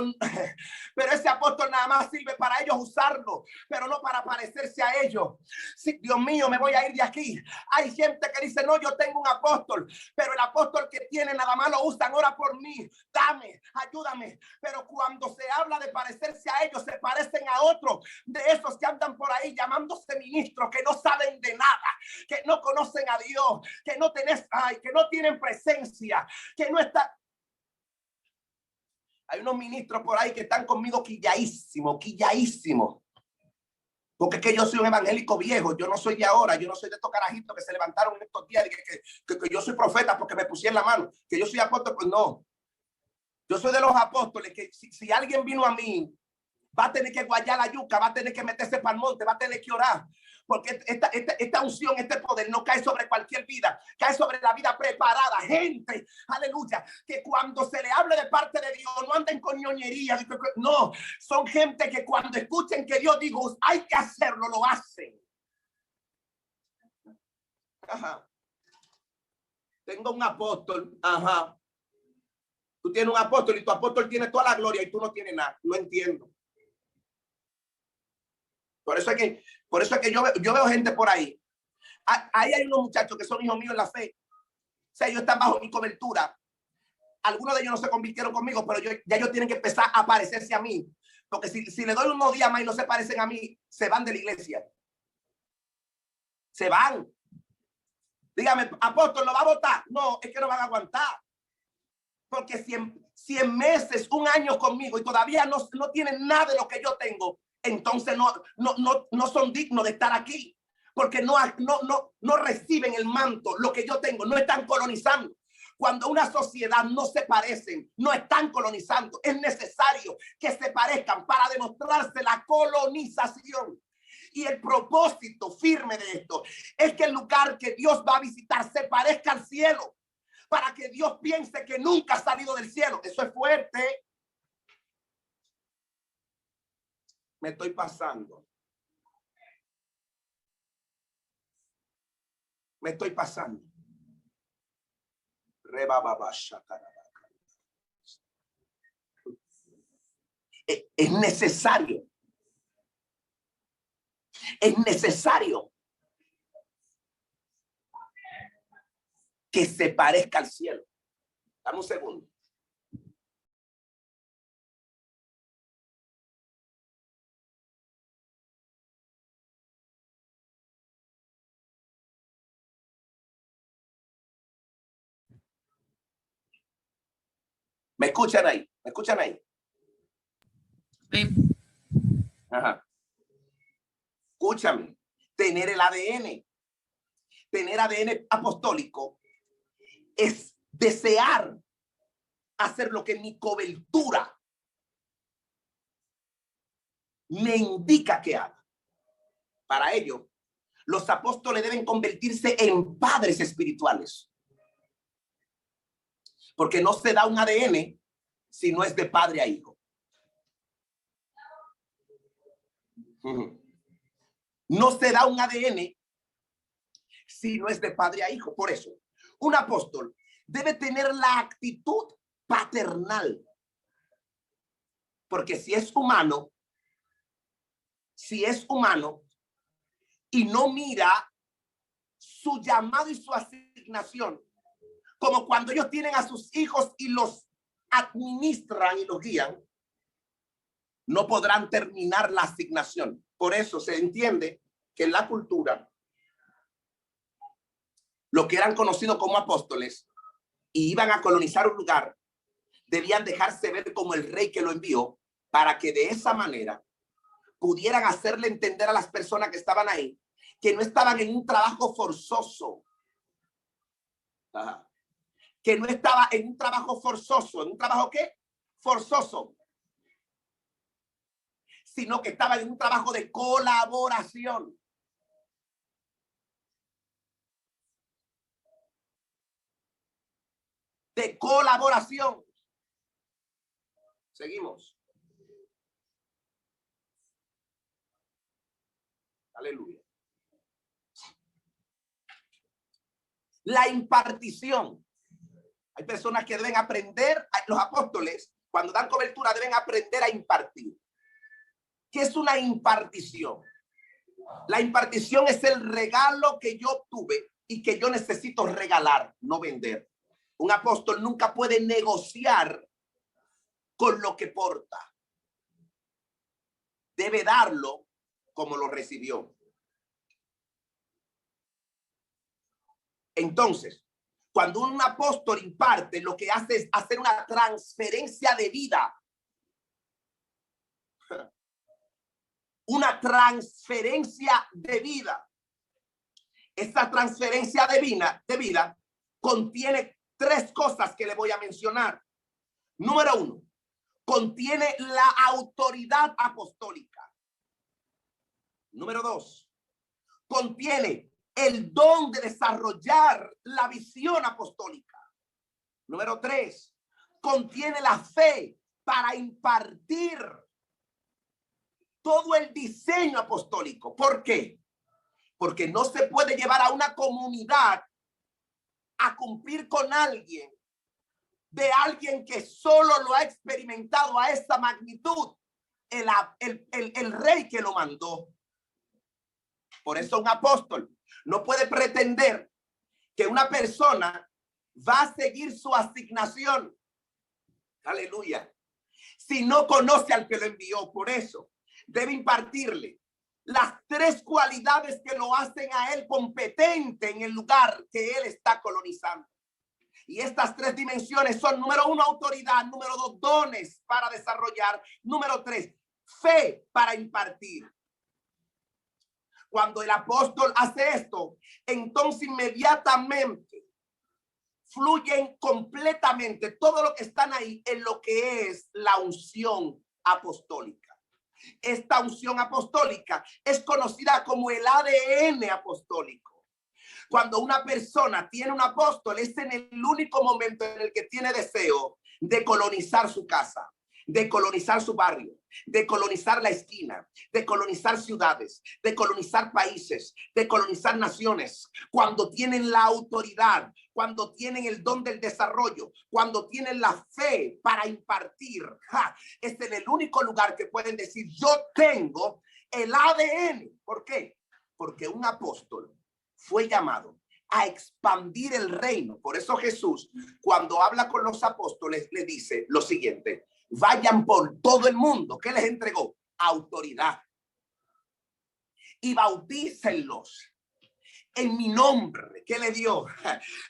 ese apóstol nada más sirve para ellos usarlo, pero no para parecerse a ellos. Sí, Dios mío, me voy a ir de aquí. Hay gente que dice, no, yo tengo un apóstol, pero el apóstol que tiene nada más lo usan, ora por mí, dame, ayúdame. Pero cuando se habla de parecerse a ellos, se parecen a otros de esos que andan por ahí llamándose ministros, que no saben de nada, que no conocen a Dios, que no tienen presencia, que no está. Hay unos ministros por ahí que están conmigo quilladísimo. Porque es que yo soy un evangélico viejo, yo no soy de ahora, yo no soy de estos carajitos que se levantaron en estos días que yo soy profeta porque me pusieron la mano, que yo soy apóstol, pues no. Yo soy de los apóstoles que si alguien vino a mí, va a tener que guayar la yuca, va a tener que meterse para el monte, va a tener que orar. Porque esta unción, este poder no cae sobre cualquier vida, cae sobre la vida preparada. Gente, aleluya, que cuando se le hable de parte de Dios, no anden con ñoñería. No, son gente que cuando escuchen que Dios dijo, hay que hacerlo, lo hacen. Ajá. Tengo un apóstol, ajá. Tú tienes un apóstol y tu apóstol tiene toda la gloria y tú no tienes nada. No entiendo. Por eso es que yo veo gente por ahí. Ahí hay unos muchachos que son hijos míos en la fe. O sea, ellos están bajo mi cobertura. Algunos de ellos no se convirtieron conmigo, pero ya ellos tienen que empezar a parecerse a mí. Porque si le doy unos días más y no se parecen a mí, se van de la iglesia. Se van. Dígame, apóstol, ¿lo va a votar? No, es que no van a aguantar. Porque 100 meses, un año conmigo y todavía no tienen nada de lo que yo tengo, entonces no son dignos de estar aquí, porque no reciben el manto, lo que yo tengo, no están colonizando. Cuando una sociedad no se parecen, no están colonizando, es necesario que se parezcan para demostrarse la colonización. Y el propósito firme de esto es que el lugar que Dios va a visitar se parezca al cielo, para que Dios piense que nunca ha salido del cielo. Eso es fuerte. Me estoy pasando. Es necesario. Es necesario que se parezca al cielo. Dame un segundo. ¿Me escuchan ahí? ¿Me escuchan ahí? Sí. Ajá. Escúchame. Tener el ADN. Tener ADN apostólico es desear hacer lo que mi cobertura me indica que haga. Para ello, los apóstoles deben convertirse en padres espirituales. Porque no se da un ADN si no es de padre a hijo. No se da un ADN si no es de padre a hijo. Por eso, un apóstol debe tener la actitud paternal. Porque si es humano y no mira su llamado y su asignación, como cuando ellos tienen a sus hijos y los administran y los guían, no podrán terminar la asignación. Por eso se entiende que en la cultura, los que eran conocidos como apóstoles y iban a colonizar un lugar, debían dejarse ver como el rey que lo envió, para que de esa manera pudieran hacerle entender a las personas que estaban ahí que no estaban en un trabajo forzoso. Ajá. Que no estaba en un trabajo forzoso. ¿En un trabajo qué? Forzoso. Sino que estaba en un trabajo de colaboración. De colaboración. Seguimos. Aleluya. La impartición. Hay personas que deben aprender, los apóstoles, cuando dan cobertura, deben aprender a impartir. ¿Qué es una impartición? La impartición es el regalo que yo obtuve y que yo necesito regalar, no vender. Un apóstol nunca puede negociar con lo que porta. Debe darlo como lo recibió. Entonces, cuando un apóstol imparte, lo que hace es hacer una transferencia de vida. Una transferencia de vida. Esta transferencia de vida contiene tres cosas que le voy a mencionar. Número uno, contiene la autoridad apostólica. Número dos, contiene el don de desarrollar la visión apostólica. Número tres, contiene la fe para impartir todo el diseño apostólico. ¿Por qué? Porque no se puede llevar a una comunidad a cumplir con alguien, de alguien que solo lo ha experimentado a esta magnitud, el rey que lo mandó. Por eso un apóstol no puede pretender que una persona va a seguir su asignación. Aleluya. Si no conoce al que lo envió. Por eso debe impartirle las tres cualidades que lo hacen a él competente en el lugar que él está colonizando. Y estas tres dimensiones son: número uno, autoridad; número dos, dones para desarrollar; número tres, fe para impartir. Cuando el apóstol hace esto, entonces inmediatamente fluyen completamente todo lo que están ahí en lo que es la unción apostólica. Esta unción apostólica es conocida como el ADN apostólico. Cuando una persona tiene un apóstol, es en el único momento en el que tiene deseo de colonizar su casa, de colonizar su barrio, de colonizar la esquina, de colonizar ciudades, de colonizar países, de colonizar naciones. Cuando tienen la autoridad, cuando tienen el don del desarrollo, cuando tienen la fe para impartir, es en el único lugar que pueden decir: yo tengo el ADN. ¿Por qué? Porque un apóstol fue llamado a expandir el reino. Por eso Jesús, cuando habla con los apóstoles, le dice lo siguiente: vayan por todo el mundo. ¿Qué les entregó? Autoridad. Y bautícenlos en mi nombre. ¿Qué le dio?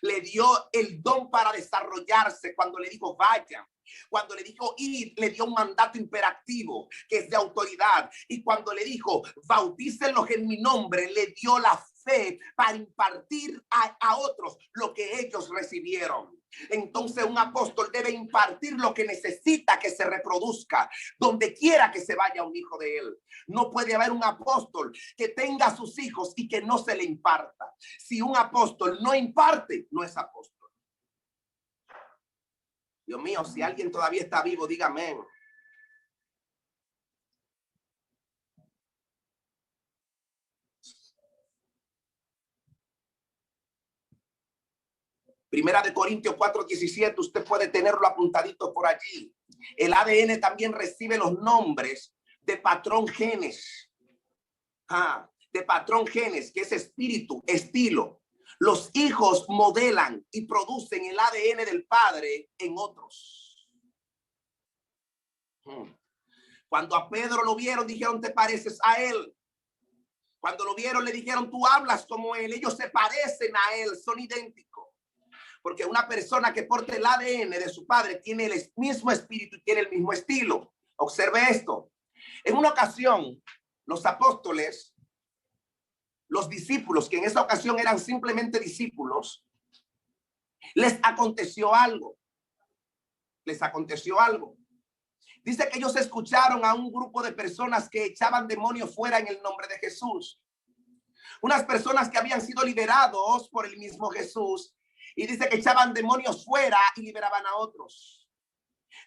Le dio el don para desarrollarse. Cuando le dijo vayan, cuando le dijo ir, le dio un mandato imperativo que es de autoridad. Y cuando le dijo bautícenlos en mi nombre, le dio la fe para impartir a otros lo que ellos recibieron. Entonces un apóstol debe impartir lo que necesita que se reproduzca donde quiera que se vaya un hijo de él. No puede haber un apóstol que tenga sus hijos y que no se le imparta. Si un apóstol no imparte, no es apóstol. Dios mío, si alguien todavía está vivo, dígame. Primera de Corintios 4:17, usted puede tenerlo apuntadito por allí. El ADN también recibe los nombres de patrón genes. De patrón genes, que es espíritu, estilo. Los hijos modelan y producen el ADN del padre en otros. Cuando a Pedro lo vieron, dijeron, te pareces a él. Cuando lo vieron, le dijeron, tú hablas como él. Ellos se parecen a él, son idénticos. Porque una persona que porta el ADN de su padre tiene el mismo espíritu y tiene el mismo estilo. Observe esto. En una ocasión, los apóstoles, los discípulos, que en esa ocasión eran simplemente discípulos, les aconteció algo. Les aconteció algo. Dice que ellos escucharon a un grupo de personas que echaban demonios fuera en el nombre de Jesús. Unas personas que habían sido liberados por el mismo Jesús. Y dice que echaban demonios fuera y liberaban a otros.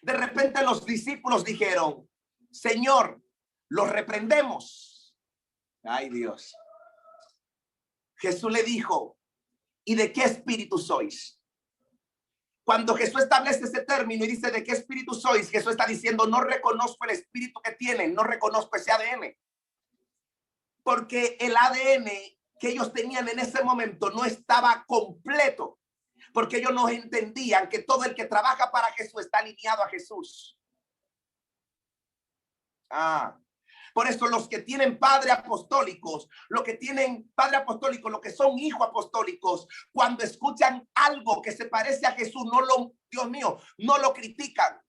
De repente los discípulos dijeron, Señor, los reprendemos. Ay, Dios. Jesús le dijo, ¿y de qué espíritu sois? Cuando Jesús establece ese término y dice, ¿de qué espíritu sois? Jesús está diciendo, no reconozco el espíritu que tienen, no reconozco ese ADN. Porque el ADN que ellos tenían en ese momento no estaba completo. Porque ellos no entendían que todo el que trabaja para Jesús está alineado a Jesús. Por eso los que tienen padre apostólicos, los que tienen padre apostólico, los que son hijos apostólicos, cuando escuchan algo que se parece a Jesús, Dios mío, no lo critican.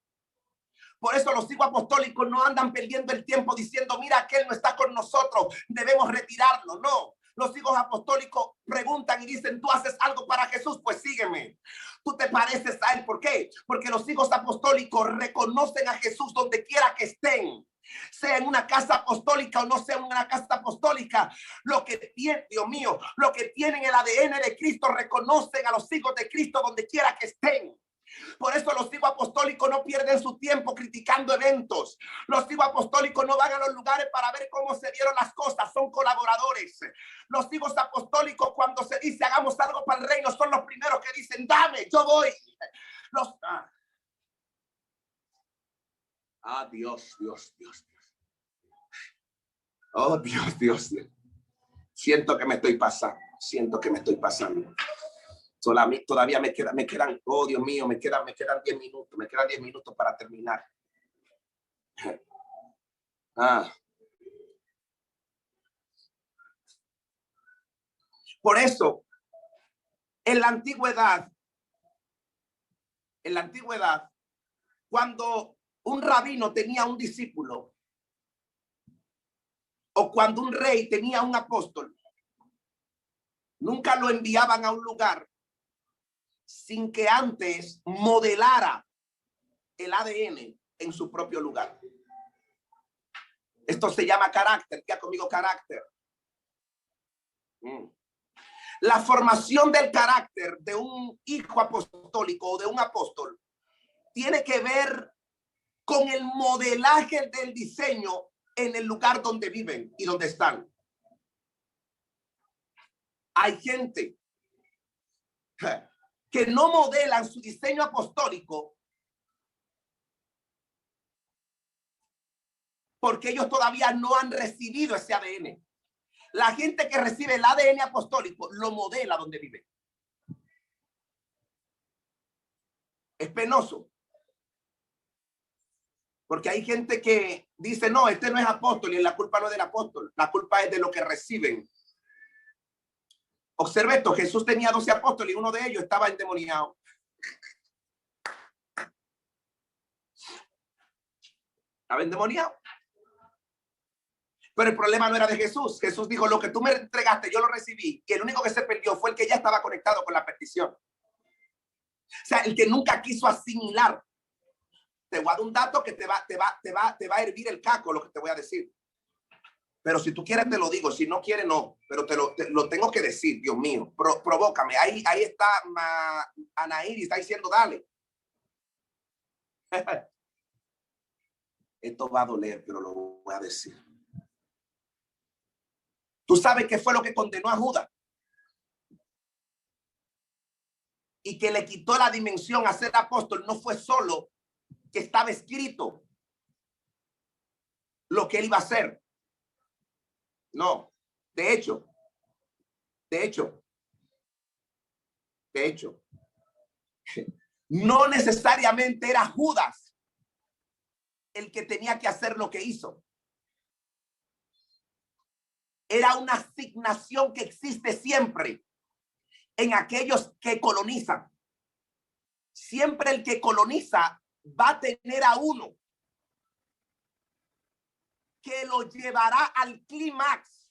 Por eso los hijos apostólicos no andan perdiendo el tiempo diciendo, mira, aquel no está con nosotros, debemos retirarlo. No. Los hijos apostólicos preguntan y dicen, ¿tú haces algo para Jesús? Pues sígueme. Tú te pareces a él. ¿Por qué? Porque los hijos apostólicos reconocen a Jesús donde quiera que estén. Sea en una casa apostólica o no sea en una casa apostólica. Lo que tienen, Dios mío, lo que tienen el ADN de Cristo, reconocen a los hijos de Cristo donde quiera que estén. Por eso los hijos apostólicos no pierden su tiempo criticando eventos. Los hijos apostólicos no van a los lugares para ver cómo se dieron las cosas, son colaboradores. Los hijos apostólicos, cuando se dice hagamos algo para el reino, son los primeros que dicen dame, yo voy. Dios. Oh, Dios. Siento que me estoy pasando. Todavía me quedan, oh Dios mío, me quedan 10 minutos, me quedan 10 minutos para terminar. Por eso, en la antigüedad, cuando un rabino tenía un discípulo, o cuando un rey tenía un apóstol, nunca lo enviaban a un lugar sin que antes modelara el ADN en su propio lugar. Esto se llama carácter. ¿Qué ha conmigo carácter? La formación del carácter de un hijo apostólico o de un apóstol tiene que ver con el modelaje del diseño en el lugar donde viven y donde están. Hay gente que no modelan su diseño apostólico porque ellos todavía no han recibido ese ADN. La gente que recibe el ADN apostólico lo modela donde vive. Es penoso. Porque hay gente que dice, no, este no es apóstol y la culpa no es del apóstol. La culpa es de lo que reciben. Observe esto, Jesús tenía 12 apóstoles y uno de ellos estaba endemoniado. Estaba endemoniado. Pero el problema no era de Jesús. Jesús dijo, lo que tú me entregaste, yo lo recibí. Y el único que se perdió fue el que ya estaba conectado con la petición. O sea, el que nunca quiso asimilar. Te voy a dar un dato que te va a hervir el caco lo que te voy a decir. Pero si tú quieres te lo digo, si no quieres no. Pero te lo tengo que decir, Dios mío. Provócame. Ahí está Anaíri, está diciendo dale. Esto va a doler, pero lo voy a decir. ¿Tú sabes qué fue lo que condenó a Judas? y que le quitó la dimensión a ser apóstol no fue solo que estaba escrito lo que él iba a hacer. No, de hecho, no necesariamente era Judas el que tenía que hacer lo que hizo. Era una asignación que existe siempre en aquellos que colonizan. Siempre el que coloniza va a tener a uno que lo llevará al clímax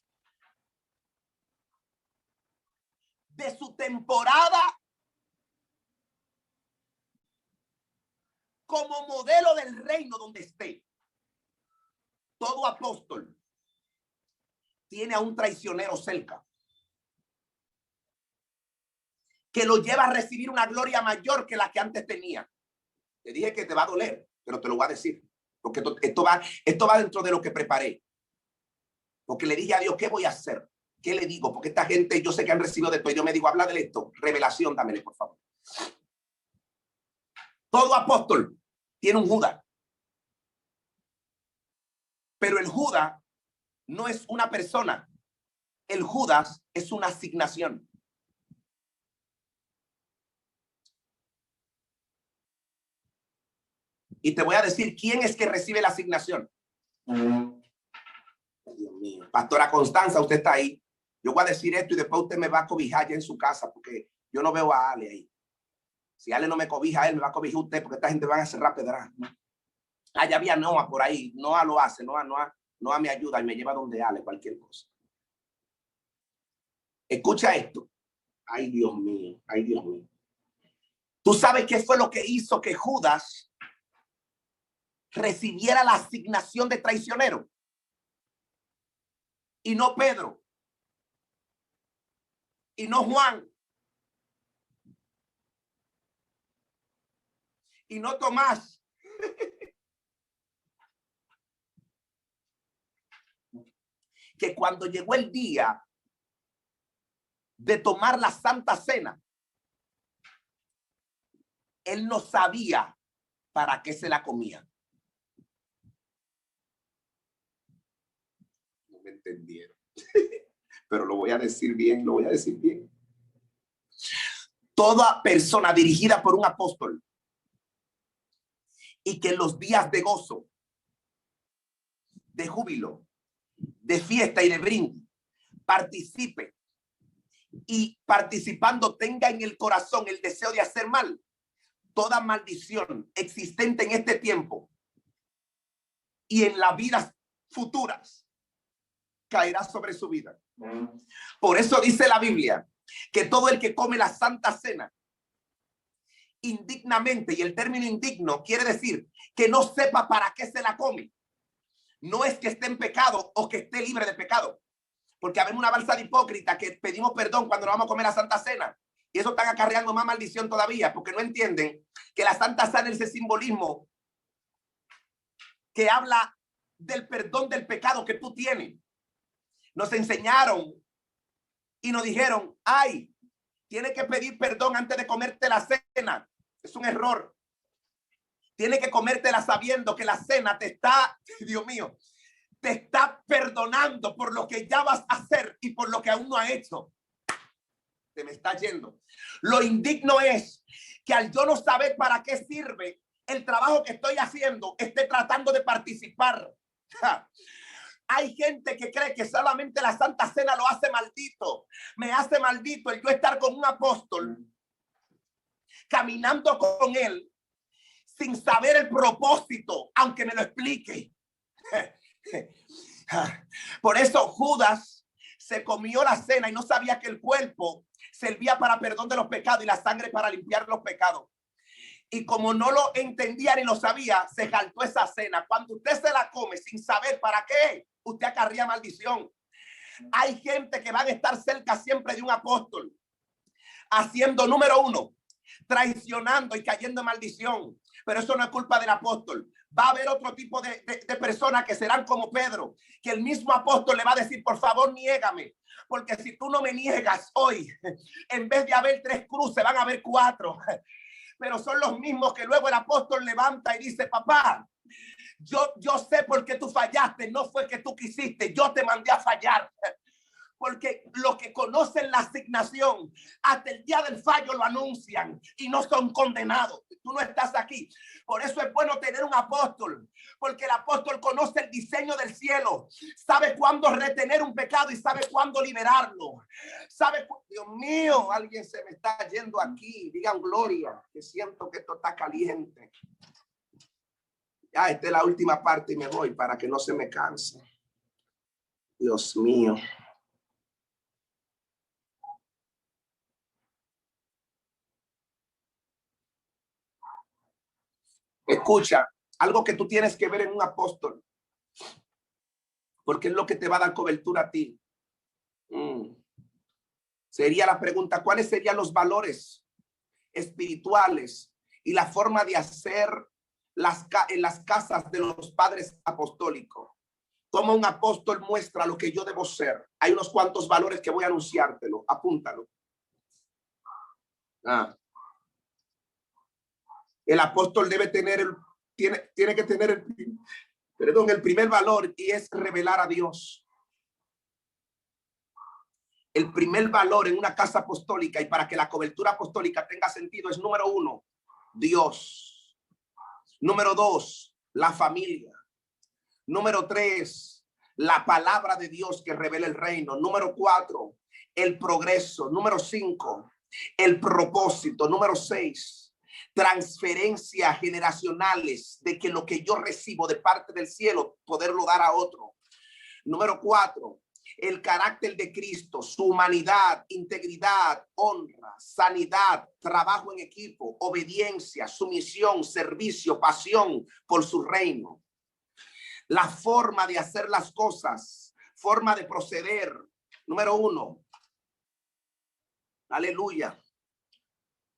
de su temporada como modelo del reino donde esté. Todo apóstol tiene a un traicionero cerca que lo lleva a recibir una gloria mayor que la que antes tenía. Te dije que te va a doler, pero te lo voy a decir, porque esto va dentro de lo que preparé. Porque le dije a Dios, ¿qué voy a hacer? ¿Qué le digo? Porque esta gente, yo sé que han recibido de todo. Y yo me digo, habla de esto. Revelación, dámele, por favor. Todo apóstol tiene un Judas. Pero el Judas no es una persona. El Judas es una asignación. Y te voy a decir quién es que recibe la asignación. Dios mío. Pastora Constanza, usted está ahí. Yo voy a decir esto y después usted me va a cobijar ya en su casa porque yo no veo a Ale ahí. Si Ale no me cobija, él me va a cobijar usted porque esta gente van a cerrar pedras. Allá había Noah por ahí. Noah lo hace. Noah me ayuda y me lleva donde Ale, cualquier cosa. Escucha esto. Ay, Dios mío. Ay, Dios mío. ¿Tú sabes qué fue lo que hizo que Judas recibiera la asignación de traicionero? Y no Pedro. Y no Juan. Y no Tomás. Que cuando llegó el día de tomar la Santa Cena, él no sabía para qué se la comía. No me entendieron. Pero lo voy a decir bien, lo voy a decir bien. Toda persona dirigida por un apóstol y que en los días de gozo, de júbilo, de fiesta y de brindis participe y participando tenga en el corazón el deseo de hacer mal, toda maldición existente en este tiempo y en las vidas futuras caerá sobre su vida. Por eso dice la Biblia que todo el que come la Santa Cena indignamente, y el término indigno quiere decir que no sepa para qué se la come, no es que esté en pecado o que esté libre de pecado, porque habemos una balsa de hipócrita que pedimos perdón cuando nos vamos a comer la Santa Cena y eso están acarreando más maldición todavía porque no entienden que la Santa Cena es ese simbolismo que habla del perdón del pecado que tú tienes. Nos enseñaron y nos dijeron, ay, tienes que pedir perdón antes de comerte la cena. Es un error. Tienes que comértela sabiendo que la cena te está, Dios mío, te está perdonando por lo que ya vas a hacer y por lo que aún no ha hecho. Te me está yendo. Lo indigno es que al yo no saber para qué sirve el trabajo que estoy haciendo, esté tratando de participar. Hay gente que cree que solamente la Santa Cena lo hace maldito. Me hace maldito el yo estar con un apóstol, caminando con él, sin saber el propósito, aunque me lo explique. Por eso Judas se comió la cena y no sabía que el cuerpo servía para perdón de los pecados y la sangre para limpiar los pecados. Y como no lo entendía ni lo sabía, se saltó esa cena. Cuando usted se la come sin saber para qué, usted acarrea maldición. Hay gente que van a estar cerca siempre de un apóstol, haciendo, número uno, traicionando y cayendo en maldición. Pero eso no es culpa del apóstol. Va a haber otro tipo de personas que serán como Pedro, que el mismo apóstol le va a decir, por favor, niégame. Porque si tú no me niegas hoy, en vez de haber 3 cruces, van a haber 4. Pero son los mismos que luego el apóstol levanta y dice, papá, yo sé por qué tú fallaste. No fue que tú quisiste, yo te mandé a fallar. Porque los que conocen la asignación hasta el día del fallo lo anuncian y no son condenados. Tú no estás aquí. Por eso es bueno tener un apóstol, porque el apóstol conoce el diseño del cielo, sabe cuándo retener un pecado y sabe cuándo liberarlo. Dios mío, alguien se me está yendo aquí. Digan gloria, que siento que esto está caliente. Ya, esta es la última parte y me voy para que no se me canse. Dios mío. Escucha, algo que tú tienes que ver en un apóstol, porque es lo que te va a dar cobertura a ti. Sería la pregunta, ¿cuáles serían los valores espirituales y la forma de hacer en las casas de los padres apostólicos? Como un apóstol muestra lo que yo debo ser. Hay unos cuantos valores que voy a anunciártelo. Apúntalo. El apóstol debe tener tiene que tener el primer valor, y es revelar a Dios. El primer valor en una casa apostólica y para que la cobertura apostólica tenga sentido es, número 1, Dios. Número 2, la familia. Número 3, la palabra de Dios que revela el reino. Número 4, el progreso. Número 5, el propósito. Número 6, transferencias generacionales, de que lo que yo recibo de parte del cielo, poderlo dar a otro. Número 4, el carácter de Cristo, su humanidad, integridad, honra, sanidad, trabajo en equipo, obediencia, sumisión, servicio, pasión por su reino. La forma de hacer las cosas, forma de proceder. Número 1, aleluya.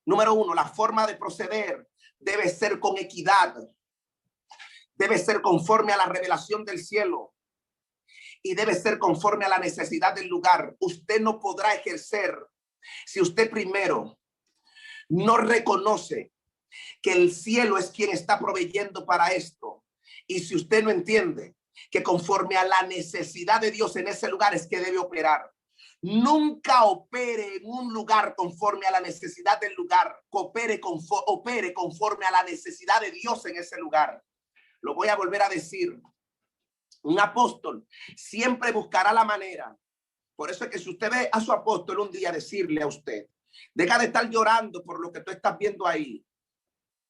Número 1, la forma de proceder debe ser con equidad, debe ser conforme a la revelación del cielo y debe ser conforme a la necesidad del lugar. Usted no podrá ejercer si usted primero no reconoce que el cielo es quien está proveyendo para esto, y si usted no entiende que conforme a la necesidad de Dios en ese lugar es que debe operar. Nunca opere en un lugar conforme a la necesidad del lugar. Opere conforme a la necesidad de Dios en ese lugar. Lo voy a volver a decir. Un apóstol siempre buscará la manera. Por eso es que si usted ve a su apóstol un día decirle a usted, deja de estar llorando por lo que tú estás viendo ahí.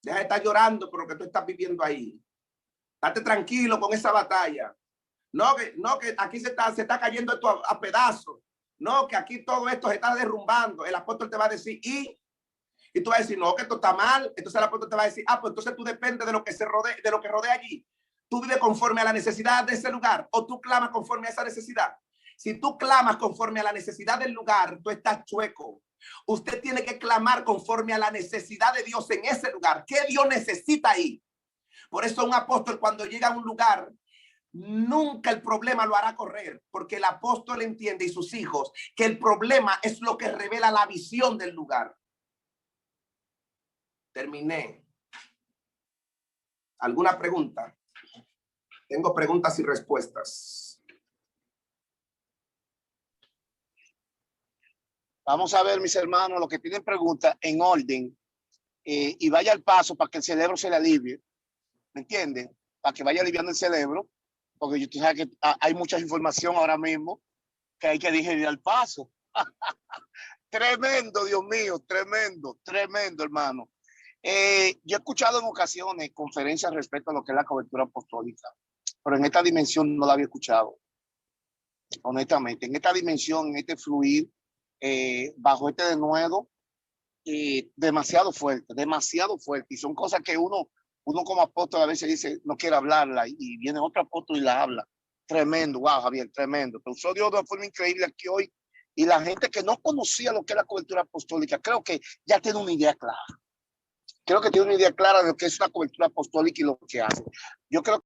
Deja de estar llorando por lo que tú estás viviendo ahí. Date tranquilo con esa batalla. No, que aquí se está cayendo esto a pedazos. No, que aquí todo esto se está derrumbando. El apóstol te va a decir, y tú vas a decir, no, que esto está mal. Entonces el apóstol te va a decir, pues entonces tú dependes de lo que rodea allí. Tú vives conforme a la necesidad de ese lugar, o tú clamas conforme a esa necesidad. Si tú clamas conforme a la necesidad del lugar, tú estás chueco. Usted tiene que clamar conforme a la necesidad de Dios en ese lugar. ¿Qué Dios necesita ahí? Por eso un apóstol, cuando llega a un lugar, nunca el problema lo hará correr, porque el apóstol entiende, y sus hijos, que el problema es lo que revela la visión del lugar. Terminé. ¿Alguna pregunta? Tengo preguntas y respuestas. Vamos a ver, mis hermanos, los que tienen preguntas en orden, y vaya al paso para que el cerebro se le alivie. ¿Me entienden? Para que vaya aliviando el cerebro, porque tú sabes que hay mucha información ahora mismo que hay que digerir al paso. Tremendo, Dios mío, tremendo, hermano. Yo he escuchado en ocasiones conferencias respecto a lo que es la cobertura apostólica, pero en esta dimensión no la había escuchado, honestamente. En esta dimensión, en este fluir, bajo este denuedo, demasiado fuerte, y son cosas que uno como apóstol a veces dice, no quiere hablarla, y viene otro apóstol y la habla. Tremendo, wow, Javier, tremendo. Te usó Dios de una forma increíble aquí hoy, y la gente que no conocía lo que es la cobertura apostólica, creo que ya tiene una idea clara. creo que tiene una idea clara de lo que es una cobertura apostólica y lo que hace. Yo creo